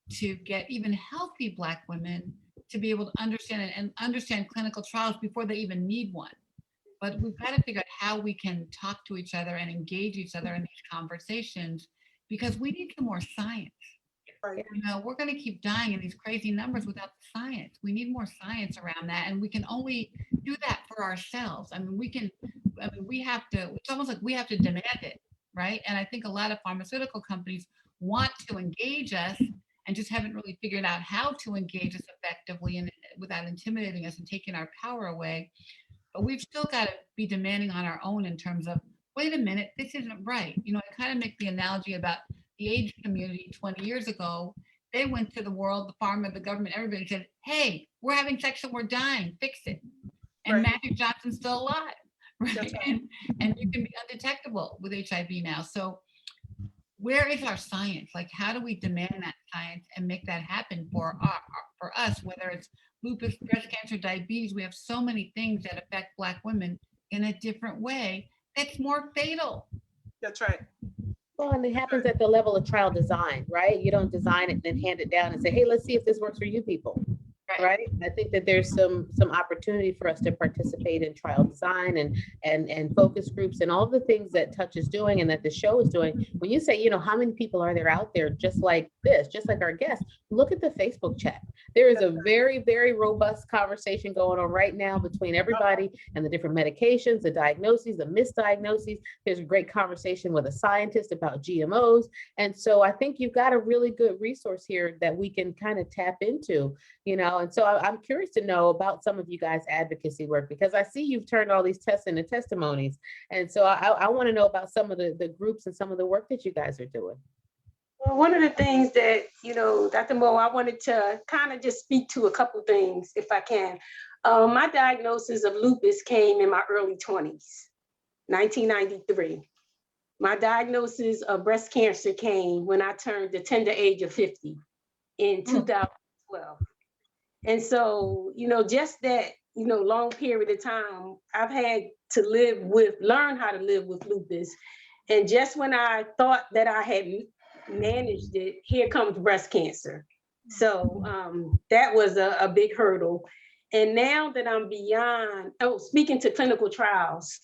Speaker 1: to get even healthy Black women to be able to understand it and understand clinical trials before they even need one. But we've got to figure out how we can talk to each other and engage each other in these conversations because we need some more science.
Speaker 4: Right.
Speaker 1: We're going to keep dying in these crazy numbers without the science. We need more science around that, and we can only do that for ourselves. I mean, we have to, it's almost like we have to demand it, right? And I think a lot of pharmaceutical companies want to engage us and just haven't really figured out how to engage us effectively and without intimidating us and taking our power away. But we've still got to be demanding on our own in terms of, wait a minute, this isn't right. I kind of make the analogy about the AIDS community 20 years ago. They went to the world, the pharma, the government, everybody said, hey, we're having sex and we're dying, fix it. And
Speaker 4: Right.
Speaker 1: Magic Johnson's still alive, right?
Speaker 4: Right.
Speaker 1: And you can be undetectable with HIV now. So where is our science? Like, how do we demand that science and make that happen for us, whether it's lupus, breast cancer, diabetes? We have so many things that affect Black women in a different way that's more fatal.
Speaker 4: That's right.
Speaker 2: Well, and it happens at the level of trial design, right? You don't design it and then hand it down and say, hey, let's see if this works for you people. Right. I think that there's some opportunity for us to participate in trial design and focus groups and all the things that Touch is doing and that the show is doing. When you say, how many people are there out there just like this, just like our guests, look at the Facebook chat. There is a very, very robust conversation going on right now between everybody and the different medications, the diagnoses, the misdiagnoses. There's a great conversation with a scientist about GMOs. And so I think you've got a really good resource here that we can kind of tap into, and so I'm curious to know about some of you guys' advocacy work, because I see you've turned all these tests into testimonies. And so I want to know about some of the groups and some of the work that you guys are doing.
Speaker 3: Well, one of the things that, Dr. Mo, I wanted to kind of just speak to a couple things, if I can. My diagnosis of lupus came in my early 20s, 1993. My diagnosis of breast cancer came when I turned the tender age of 50 in 2012. And so, just that, long period of time, I've had to learn how to live with lupus. And just when I thought that I had managed it, here comes breast cancer. So that was a big hurdle. And now that I'm beyond, speaking to clinical trials,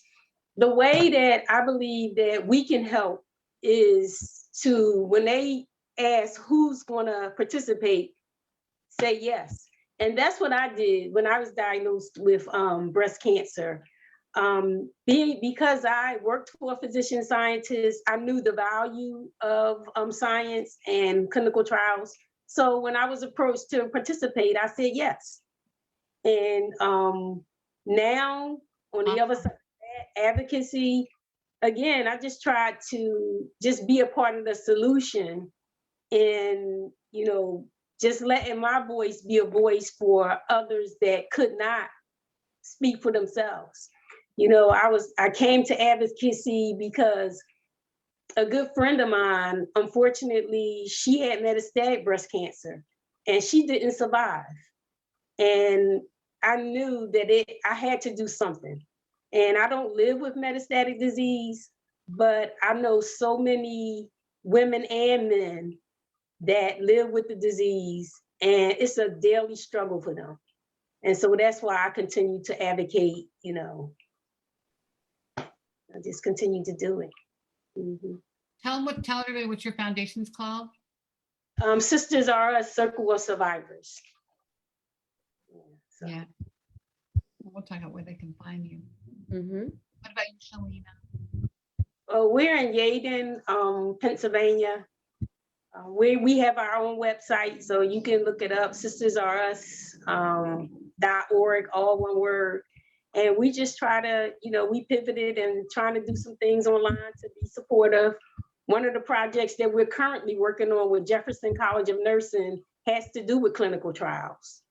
Speaker 3: the way that I believe that we can help is to, when they ask who's going to participate, say yes. And that's what I did when I was diagnosed with breast cancer. Because I worked for a physician scientist, I knew the value of science and clinical trials. So when I was approached to participate, I said yes. And now on the other side of that, advocacy, again, I just tried to just be a part of the solution and, you know, just letting my voice be a voice for others that could not speak for themselves. You know, I came to advocacy because a good friend of mine, unfortunately, she had metastatic breast cancer and she didn't survive. And I knew that I had to do something. And I don't live with metastatic disease, but I know so many women and men that live with the disease, and it's a daily struggle for them. And so that's why I continue to advocate, you know, I just continue to do it. Mhm.
Speaker 1: Tell everybody what your foundation's called.
Speaker 3: Sisters Are a Circle of Survivors. Yeah, so.
Speaker 1: Yeah. We'll talk about where they can find you.
Speaker 2: Mhm.
Speaker 1: What about you, Shalina?
Speaker 3: We're in Yaden, Pennsylvania. We have our own website, so you can look it up, sistersareus.org, all one word. And we just try to, you know, we pivoted and trying to do some things online to be supportive. One of the projects that we're currently working on with Jefferson College of Nursing has to do with clinical trials.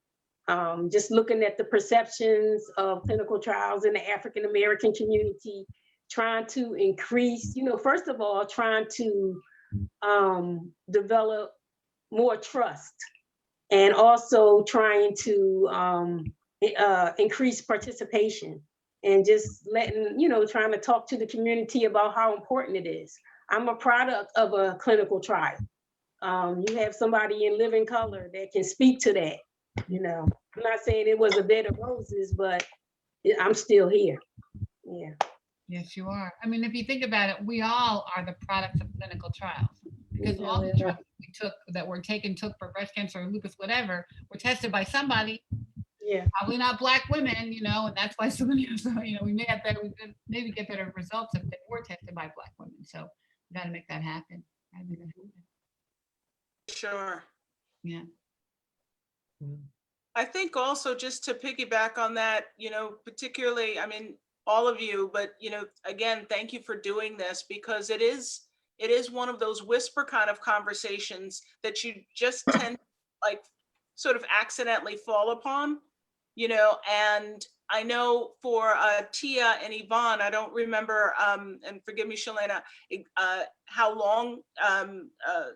Speaker 3: Just looking at the perceptions of clinical trials in the African American community, trying to increase, you know, first of all, trying to develop more trust, and also trying to increase participation, and just letting, you know, trying to talk to the community about how important it is. I'm a product of a clinical trial. You have somebody in living color that can speak to that. You know, I'm not saying it was a bed of roses, but I'm still here. Yeah.
Speaker 1: Yes, you are. I mean, if you think about it, we all are the products of clinical trials, because all the
Speaker 2: Yeah.
Speaker 1: drugs we took that were took for breast cancer or lupus, whatever, were tested by somebody,
Speaker 3: Yeah.
Speaker 1: probably not Black women, you know, and that's why so many of them, you know, we may have better, we could maybe get better results if they were tested by Black women. So we got to make that happen. Gotta make that happen.
Speaker 4: Sure.
Speaker 1: Yeah.
Speaker 4: I think also, just to piggyback on that, you know, particularly, I mean, all of you, but, you know, again, thank you for doing this, because it is one of those whisper kind of conversations that you just tend like sort of accidentally fall upon, you know. And I know for Tia and Yvonne, I don't remember, and forgive me, Shalena, how long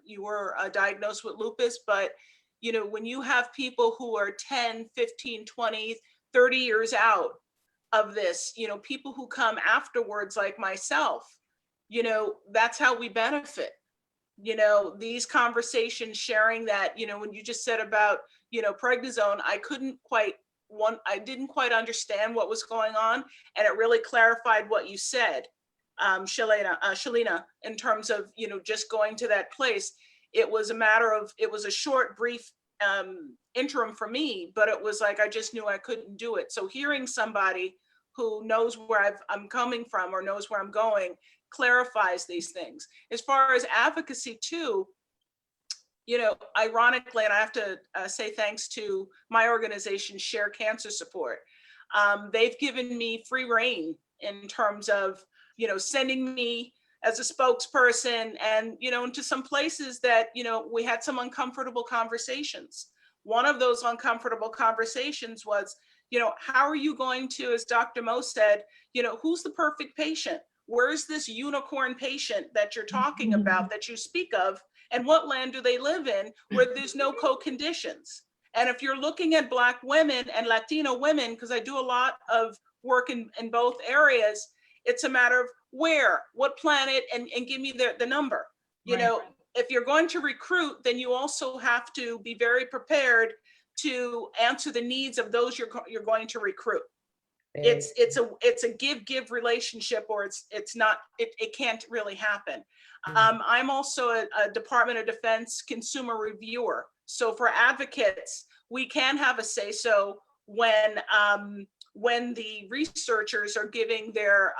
Speaker 4: you were diagnosed with lupus, but you know, when you have people who are 10, 15, 20, 30 years out of this, you know, people who come afterwards like myself, you know, that's how we benefit. You know, these conversations, sharing that, you know, when you just said about, you know, prednisone, I didn't quite understand what was going on. And it really clarified what you said, Shalina, in terms of, you know, just going to that place. It was a short, brief interim for me, but it was like, I just knew I couldn't do it. So hearing somebody who knows where I'm coming from or knows where I'm going clarifies these things. As far as advocacy too, you know, ironically, and I have to say thanks to my organization, Share Cancer Support. They've given me free rein in terms of, you know, sending me as a spokesperson and, you know, into some places that, you know, we had some uncomfortable conversations. One of those uncomfortable conversations was, you know, how are you going to, as Dr. Mo said, you know, who's the perfect patient? Where's this unicorn patient that you're talking about, that you speak of? And what land do they live in where there's no co-conditions? And if you're looking at Black women and Latino women, because I do a lot of work in both areas, it's a matter of where, what planet, and give me the number. You
Speaker 1: Right.
Speaker 4: know, if you're going to recruit, then you also have to be very prepared to answer the needs of those you're going to recruit. It's a give relationship, or it's not, it can't really happen. I'm also a Department of Defense consumer reviewer. So for advocates, we can have a say so when the researchers are giving their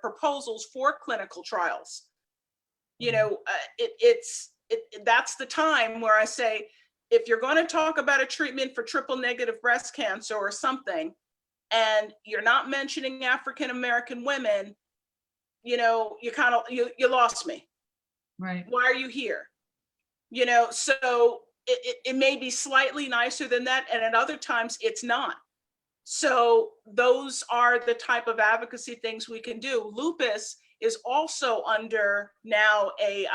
Speaker 4: proposals for clinical trials. You know, that's the time where I say, if you're going to talk about a treatment for triple negative breast cancer or something, and you're not mentioning African American women, you know, you lost me.
Speaker 1: Right.
Speaker 4: Why are you here? You know, so it may be slightly nicer than that, and at other times it's not. So those are the type of advocacy things we can do. Lupus is also under now a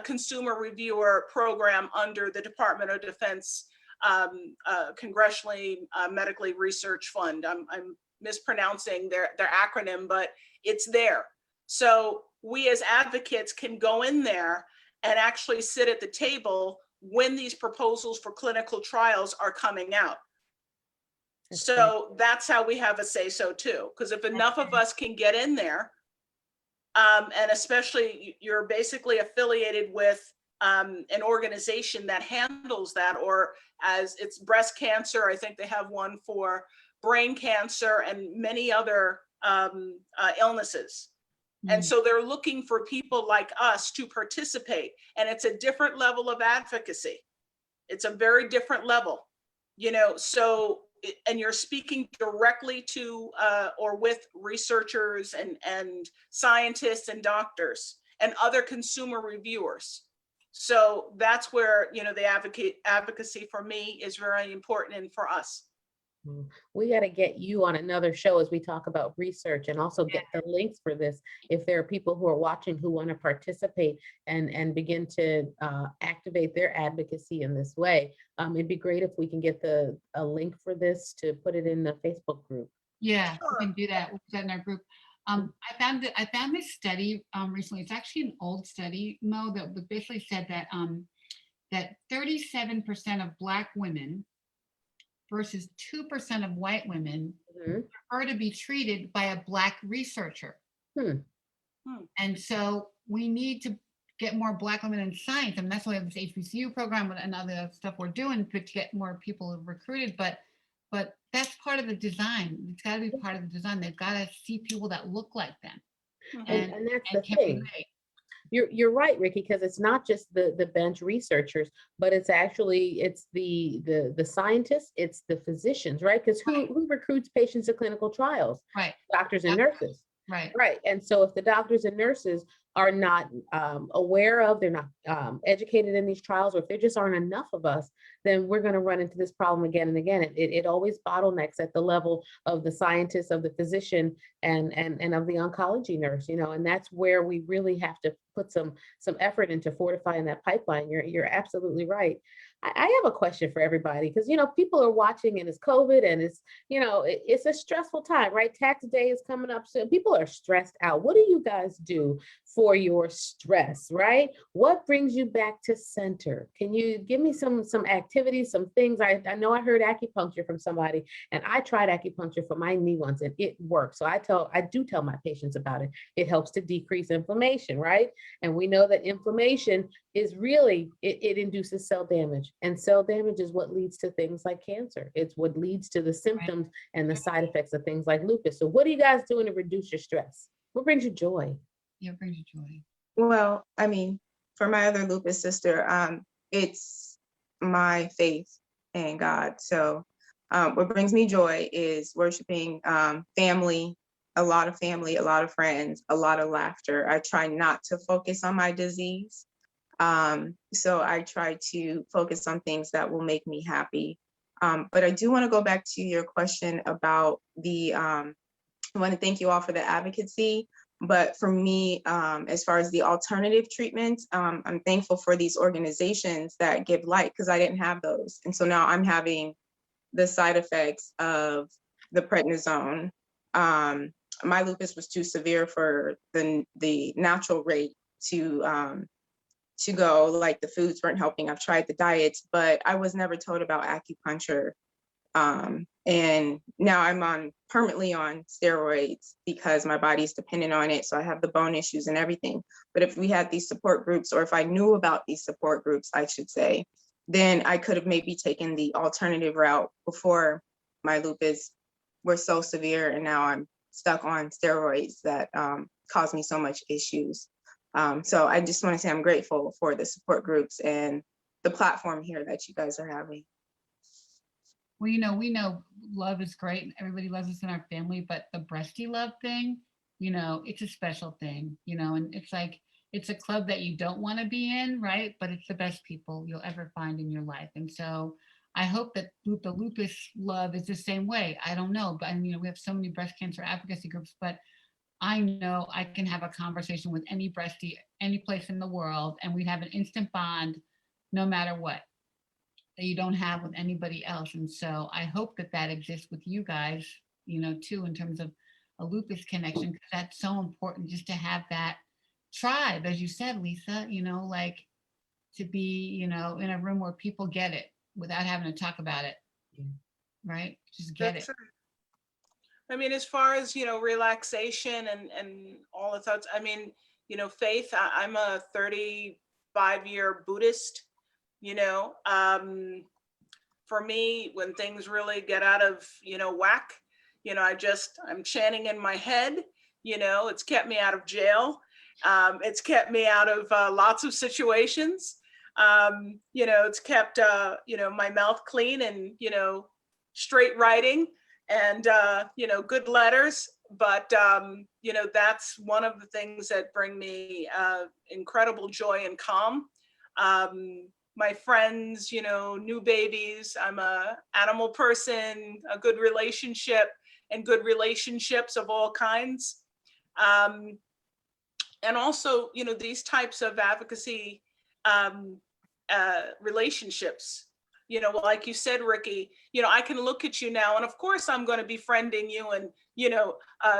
Speaker 4: consumer reviewer program under the Department of Defense Congressionally Medically Research Fund. I'm mispronouncing their acronym, but it's there. So we as advocates can go in there and actually sit at the table when these proposals for clinical trials are coming out. So that's how we have a say so too, because if enough of us can get in there, and especially you're basically affiliated with an organization that handles that, or as it's breast cancer, I think they have one for brain cancer and many other illnesses. And so they're looking for people like us to participate, and it's a different level of advocacy. It's a very different level, you know, so, and you're speaking directly to or with researchers and scientists and doctors and other consumer reviewers. So that's where, you know, the advocacy for me is very important, and for us.
Speaker 2: We got to get you on another show as we talk about research, and also get the links for this. If there are people who are watching who want to participate and begin to activate their advocacy in this way, it'd be great if we can get a link for this to put it in the Facebook group.
Speaker 1: Yeah, we can do that. We'll put that in our group. I found this study recently. It's actually an old study, Mo, that basically said that that 37% of Black women versus 2% of white women prefer to be treated by a Black researcher. And so we need to get more Black women in science. I mean, that's why we have this HBCU program and other stuff we're doing to get more people recruited. But that's part of the design. It's got to be part of the design. They've got to see people that look like them.
Speaker 2: And that's the thing. You're right, Ricky, because it's not just the bench researchers, but it's actually the scientists, it's the physicians, right? Because who recruits patients to clinical trials?
Speaker 1: Right.
Speaker 2: Doctors and nurses.
Speaker 1: Right.
Speaker 2: Right. And so if the doctors and nurses are not aware of, they're not educated in these trials, or if there just aren't enough of us, then we're going to run into this problem again and again. It always bottlenecks at the level of the scientist, of the physician, and of the oncology nurse, you know, and that's where we really have to put some effort into fortifying that pipeline. You're absolutely right. I have a question for everybody, because, you know, people are watching and it's COVID and it's, you know, it's a stressful time, right? Tax day is coming up soon. People are stressed out. What do you guys do for your stress, right? What brings you back to center? Can you give me some activities, some things? I know I heard acupuncture from somebody, and I tried acupuncture for my knee once and it worked. So I do tell my patients about it. It helps to decrease inflammation, right? And we know that inflammation is really, it induces cell damage, and cell damage is what leads to things like cancer. It's what leads to the symptoms and the side effects of things like lupus. So what are you guys doing to reduce your stress? What brings you joy?
Speaker 1: Yeah, it brings you joy.
Speaker 6: Well, I mean, for my other lupus sister, it's my faith in God. So what brings me joy is worshiping family, a lot of friends, a lot of laughter. I try not to focus on my disease. So I try to focus on things that will make me happy. But I do want to go back to your question about I want to thank you all for the advocacy. But for me, as far as the alternative treatments, I'm thankful for these organizations that give light, because I didn't have those. And so now I'm having the side effects of the prednisone. My lupus was too severe for the natural rate to go, like the foods weren't helping. I've tried the diets, but I was never told about acupuncture. And now I'm permanently on steroids because my body's dependent on it. So I have the bone issues and everything. But if we had these support groups, or if I knew about these support groups, I should say, then I could have maybe taken the alternative route before my lupus were so severe. And now I'm stuck on steroids that cause me so much issues. So I just want to say I'm grateful for the support groups and the platform here that you guys are having.
Speaker 1: Well, we know love is great and everybody loves us in our family, but the breasty love thing, you know, it's a special thing, you know, and it's like, it's a club that you don't want to be in, right? But it's the best people you'll ever find in your life. And so I hope that the lupus love is the same way. I don't know, but you know, we have so many breast cancer advocacy groups, but I know I can have a conversation with any breastie, any place in the world, and we'd have an instant bond no matter what, that you don't have with anybody else. And so I hope that that exists with you guys, you know, too, in terms of a lupus connection, because that's so important just to have that tribe, as you said, Lisa, you know, like to be, you know, in a room where people get it without having to talk about it, right? Just get it.
Speaker 4: That's I mean, as far as, you know, relaxation and all the thoughts, I mean, you know, faith, I'm a 35-year Buddhist, you know, for me, when things really get out of, you know, whack, you know, I'm chanting in my head, you know, it's kept me out of jail. It's kept me out of lots of situations. You know, it's kept, you know, my mouth clean and, you know, straight writing and, you know, good letters. But, you know, that's one of the things that bring me incredible joy and calm. My friends, you know, new babies, I'm a animal person, a good relationship and good relationships of all kinds. And also, you know, these types of advocacy relationships, you know, like you said, Ricky, you know, I can look at you now and of course I'm going to be friending you and, you know,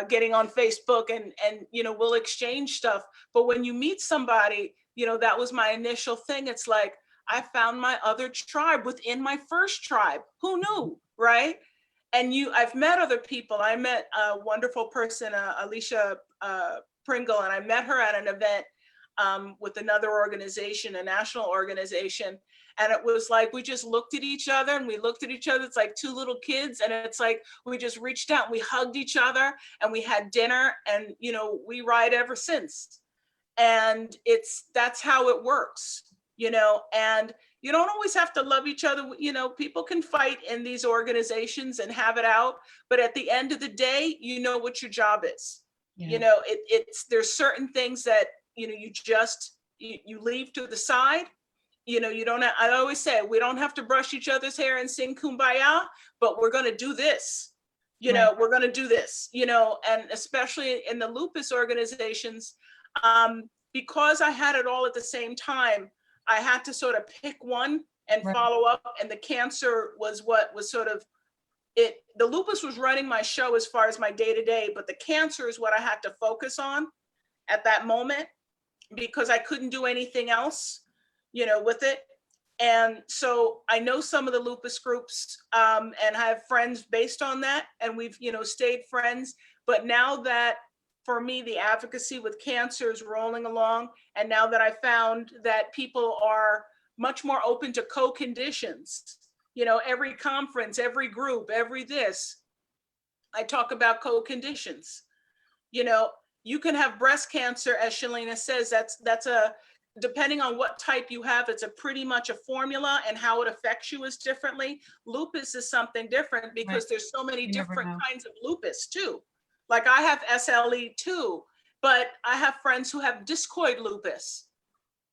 Speaker 4: getting on Facebook and, you know, we'll exchange stuff. But when you meet somebody, you know, that was my initial thing. It's like, I found my other tribe within my first tribe. Who knew, right? And I've met other people. I met a wonderful person, Alicia Pringle, and I met her at an event with another organization, a national organization. And it was like, we just looked at each other and we looked at each other. It's like two little kids. And it's like, we just reached out and we hugged each other and we had dinner and, you know, we ride ever since. And that's how it works, you know, and you don't always have to love each other. You know, people can fight in these organizations and have it out. But at the end of the day, you know what your job is.
Speaker 1: Yeah.
Speaker 4: You know, there's certain things that, you know, you leave to the side. You know, I always say, we don't have to brush each other's hair and sing Kumbaya, but we're going to do this. You know, we're going to do this, you know, and especially in the lupus organizations, because I had it all at the same time, I had to sort of pick one and follow up. And the cancer was what was sort of it. The lupus was running my show as far as my day-to-day, but the cancer is what I had to focus on at that moment because I couldn't do anything else, you know, with it. And so I know some of the lupus groups and I have friends based on that. And we've, you know, stayed friends. But now that for me, the advocacy with cancer is rolling along. And now that I found that people are much more open to co-conditions, you know, every conference, every group, every this, I talk about co-conditions. You know, you can have breast cancer, as Shalina says, that's a, depending on what type you have, it's a pretty much a formula and how it affects you is differently. Lupus is something different because there's so many different kinds of lupus too. Like I have SLE too, but I have friends who have discoid lupus,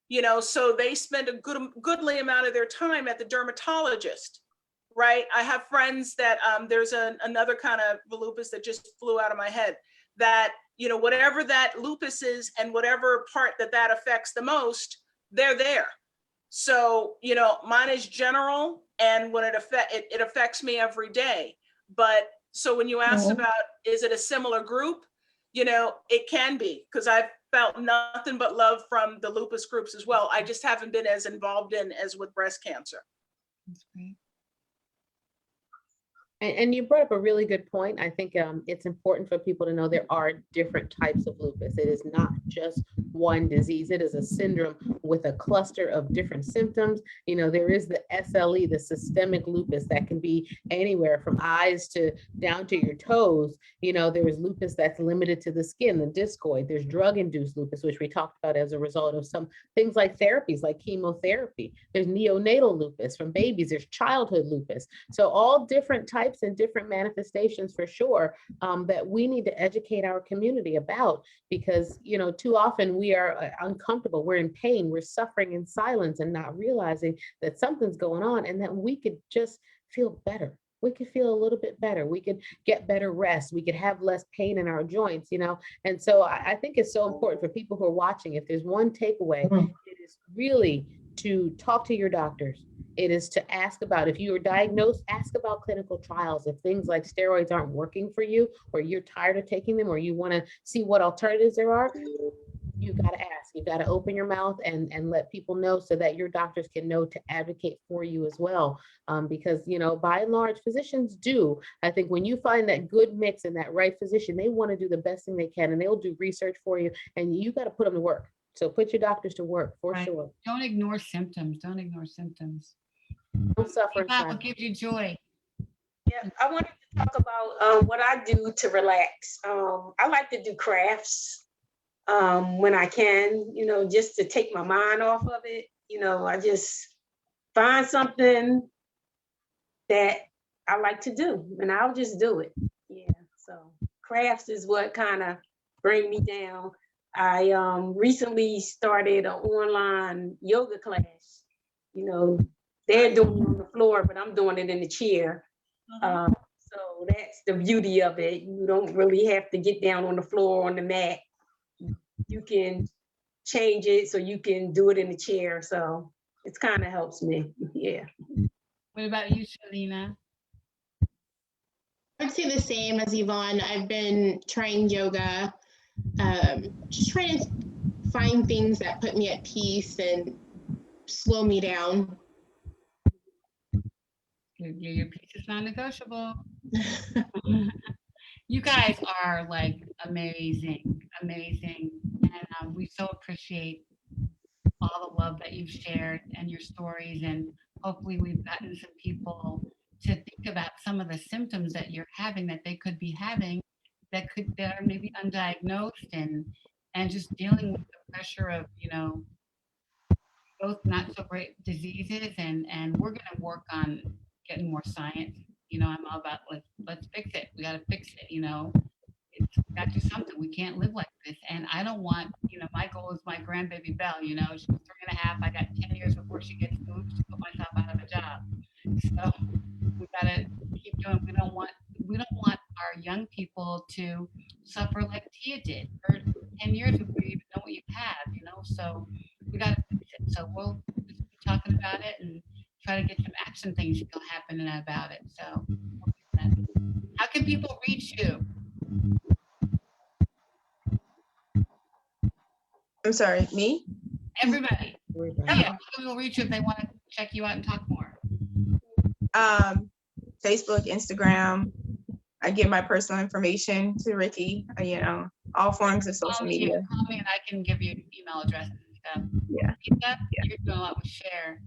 Speaker 4: you know, so they spend a goodly amount of their time at the dermatologist, right? I have friends that there's another kind of lupus that just flew out of my head that, you know, whatever that lupus is and whatever part that affects the most, they're there. So, you know, mine is general and when it affects me every day. But so when you ask about, is it a similar group? You know, it can be, because I've felt nothing but love from the lupus groups as well. I just haven't been as involved in as with breast cancer.
Speaker 1: That's great.
Speaker 2: And you brought up a really good point. I think it's important for people to know there are different types of lupus. It is not just one disease. It is a syndrome with a cluster of different symptoms. You know, there is the SLE, the systemic lupus that can be anywhere from eyes to down to your toes. You know, there is lupus that's limited to the skin, the discoid. There's drug-induced lupus, which we talked about as a result of some things like therapies, like chemotherapy. There's neonatal lupus from babies. There's childhood lupus. So all different types types and different manifestations for sure, that we need to educate our community about, because, you know, too often we are uncomfortable, we're in pain, we're suffering in silence and not realizing that something's going on, and that we could just feel better. We could feel a little bit better. We could get better rest. We could have less pain in our joints, you know? And so I think it's so important for people who are watching. If there's one takeaway, it is really to talk to your doctors. It is to ask about, if you are diagnosed, ask about clinical trials. If things like steroids aren't working for you, or you're tired of taking them, or you want to see what alternatives there are, you got to ask. You got to open your mouth and let people know, so that your doctors can know to advocate for you as well. Because, you know, by and large, physicians do. I think when you find that good mix and that right physician, they want to do the best thing they can, and they'll do research for you, and you got to put them to work. So put your doctors to work for
Speaker 1: Right.
Speaker 2: sure.
Speaker 1: Don't ignore symptoms. Don't ignore symptoms.
Speaker 2: Don't suffer in
Speaker 1: What
Speaker 2: silence.
Speaker 1: gives you joy?
Speaker 3: Yeah, I wanted to talk about what I do to relax. I like to do crafts when I can, you know, just to take my mind off of it. You know, I just find something that I like to do, and I'll just do it. Yeah, so crafts is what kind of bring me down. I recently started an online yoga class. You know, they're doing it on the floor, but I'm doing it in the chair. So that's the beauty of it. You don't really have to get down on the floor on the mat. You can change it so you can do it in the chair. So it's kind of helps me. Yeah.
Speaker 1: What about you, Shalina?
Speaker 5: I would say the same as Yvonne. I've been trying yoga, just trying to find things that put me at peace and slow me down.
Speaker 1: Your piece is non-negotiable. You guys are like amazing, amazing. And we so appreciate all the love that you've shared and your stories. And hopefully we've gotten some people to think about some of the symptoms that you're having, that they could be having, that are maybe undiagnosed, and just dealing with the pressure of, you know, both not so great diseases, and we're going to work on getting more science. You know, I'm all about let's fix it. We got to fix it. You know, it's got to do something. We can't live like this. And I don't want, you know, my goal is my grandbaby Belle. You know, she's 3.5. I got 10 years before she gets moved to put myself out of a job. So we got to keep doing. We don't want our young people to suffer like Tia did for 10 years before you even know what you have. You know, so we got to fix it. So we'll just be talking about it and try to get some action things still happening about it. So how can people reach you?
Speaker 6: I'm sorry, me?
Speaker 1: Everybody.
Speaker 2: Everybody.
Speaker 1: Yeah, how can people reach you if they want to check you out and talk more?
Speaker 6: Facebook, Instagram. I give my personal information to Ricky, you know, all forms of social media.
Speaker 1: Call me and I can give you email addresses and stuff.
Speaker 6: Yeah.
Speaker 1: Lisa, you're doing a lot with Share.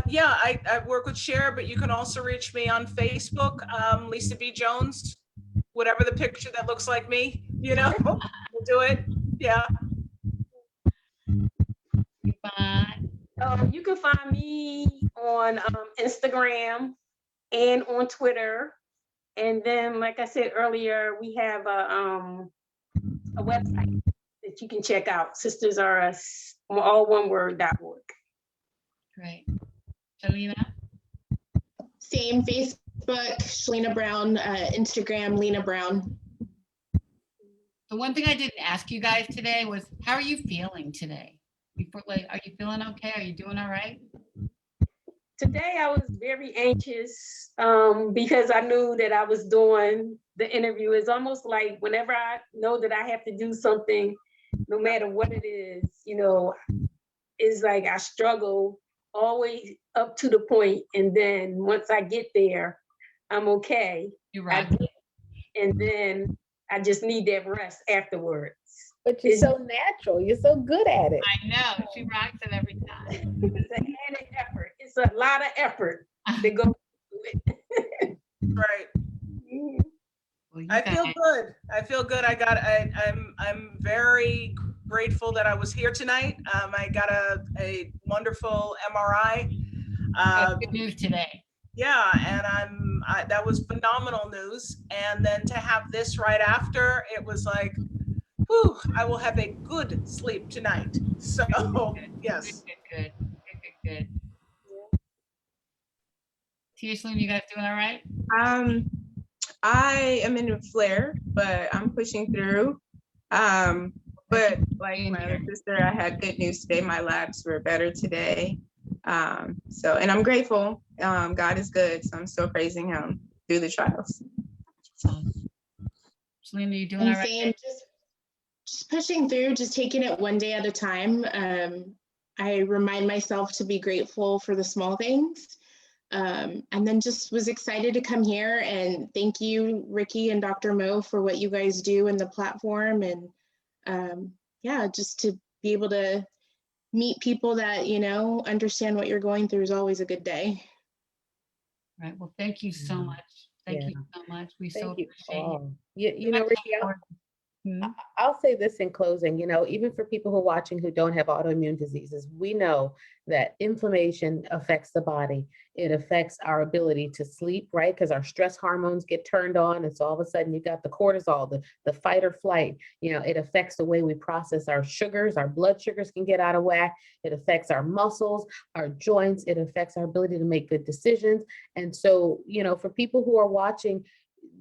Speaker 4: Yeah, I work with Cher, but you can also reach me on Facebook, Lisa B. Jones, whatever the picture that looks like me, you know, we'll do it. Yeah.
Speaker 3: You can find me on Instagram and on Twitter. And then, like I said earlier, we have a website that you can check out, sistersrus, all one word.org.
Speaker 1: Great. Shalina?
Speaker 5: Same, Facebook, Shalina Brown, Instagram, Lena Brown.
Speaker 1: The one thing I didn't ask you guys today was, how are you feeling today? Are you feeling okay? Are you doing all right?
Speaker 3: Today I was very anxious because I knew that I was doing the interview. It's almost like whenever I know that I have to do something, no matter what it is, you know, it's like I struggle always up to the point, and then once I get there, I'm okay.
Speaker 1: You're right.
Speaker 3: And then I just need that rest afterwards.
Speaker 2: But you're so natural. You're so good at it.
Speaker 1: I know. She rocks it every time.
Speaker 3: It's an added effort. It's a lot of effort to go through it.
Speaker 4: Right.
Speaker 1: Well,
Speaker 4: I feel good. I feel good. I'm very grateful that I was here tonight. I got a wonderful MRI.
Speaker 1: Good news today.
Speaker 4: Yeah, and That was phenomenal news. And then to have this right after, it was like, whew, I will have a good sleep tonight. So, yes.
Speaker 1: Good. Tia Slim, you guys doing all right?
Speaker 6: I am in a flare, but I'm pushing through. But like my other sister, I had good news today. My labs were better today. So, and I'm grateful. God is good. So I'm still praising him through the trials.
Speaker 1: Selena, you doing all
Speaker 5: And
Speaker 1: right?
Speaker 5: same, just pushing through, just taking it one day at a time. I remind myself to be grateful for the small things. And then just was excited to come here, and thank you, Ricky and Dr. Mo, for what you guys do in the platform. And yeah, just to be able to meet people that, you know, understand what you're going through is always a good day.
Speaker 1: Right. Well, thank you so much. Thank you so much. We so
Speaker 2: Thank you
Speaker 1: appreciate you.
Speaker 2: all. You know, Ricky,
Speaker 1: Mhm.
Speaker 2: I'll say this in closing, you know, even for people who are watching who don't have autoimmune diseases, we know that inflammation affects the body. It affects our ability to sleep, right? Because our stress hormones get turned on. And so all of a sudden you got the cortisol, the fight or flight, you know, it affects the way we process our sugars. Our blood sugars can get out of whack. It affects our muscles, our joints. It affects our ability to make good decisions. And so, you know, for people who are watching,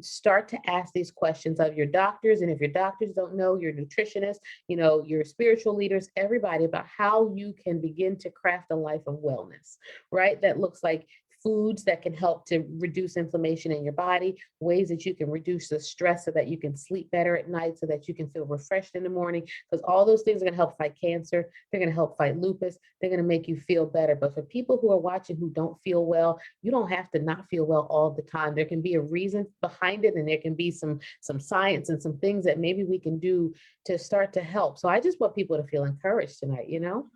Speaker 2: start to ask these questions of your doctors. And if your doctors don't know, your nutritionists, you know, your spiritual leaders, everybody, about how you can begin to craft a life of wellness, right? That looks like foods that can help to reduce inflammation in your body, ways that you can reduce the stress so that you can sleep better at night, so that you can feel refreshed in the morning, because all those things are going to help fight cancer. They're going to help fight lupus. They're going to make you feel better. But for people who are watching who don't feel well, you don't have to not feel well all the time. There can be a reason behind it, and there can be some science and some things that maybe we can do to start to help. So I just want people to feel encouraged tonight, you know?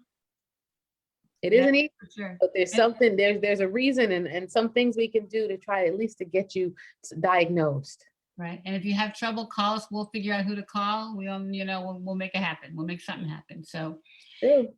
Speaker 2: It
Speaker 1: Yeah,
Speaker 2: isn't easy,
Speaker 1: for sure.
Speaker 2: but there's something, there's a reason and some things we can do to try at least to get you diagnosed.
Speaker 1: Right. And if you have trouble, call us. We'll figure out who to call. You know, we'll make it happen. We'll make something happen. So
Speaker 2: True.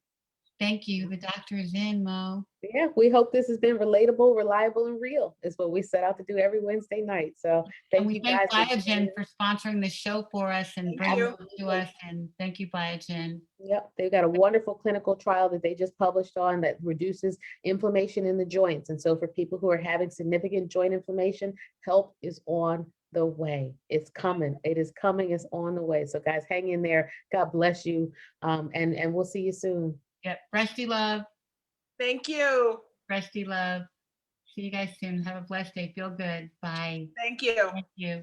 Speaker 1: thank you. The doctor is in, Mo.
Speaker 2: Yeah, we hope this has been relatable, reliable, and real. Is what we set out to do every Wednesday night. So
Speaker 1: And
Speaker 2: thank
Speaker 1: we
Speaker 2: you
Speaker 1: thank
Speaker 2: guys.
Speaker 1: Biogen for sponsoring the show for us and
Speaker 4: Thank
Speaker 1: bringing
Speaker 4: you.
Speaker 1: it to us. And thank you, Biogen.
Speaker 2: Yep, they've got a wonderful clinical trial that they just published on that reduces inflammation in the joints. And so for people who are having significant joint inflammation, help is on the way. It's coming. It is coming. It's on the way. So guys, hang in there. God bless you. And we'll see you soon.
Speaker 1: Yep. Rusty love.
Speaker 4: Thank you.
Speaker 1: Rusty love. See you guys soon. Have a blessed day. Feel good. Bye.
Speaker 4: Thank you.
Speaker 1: Thank you.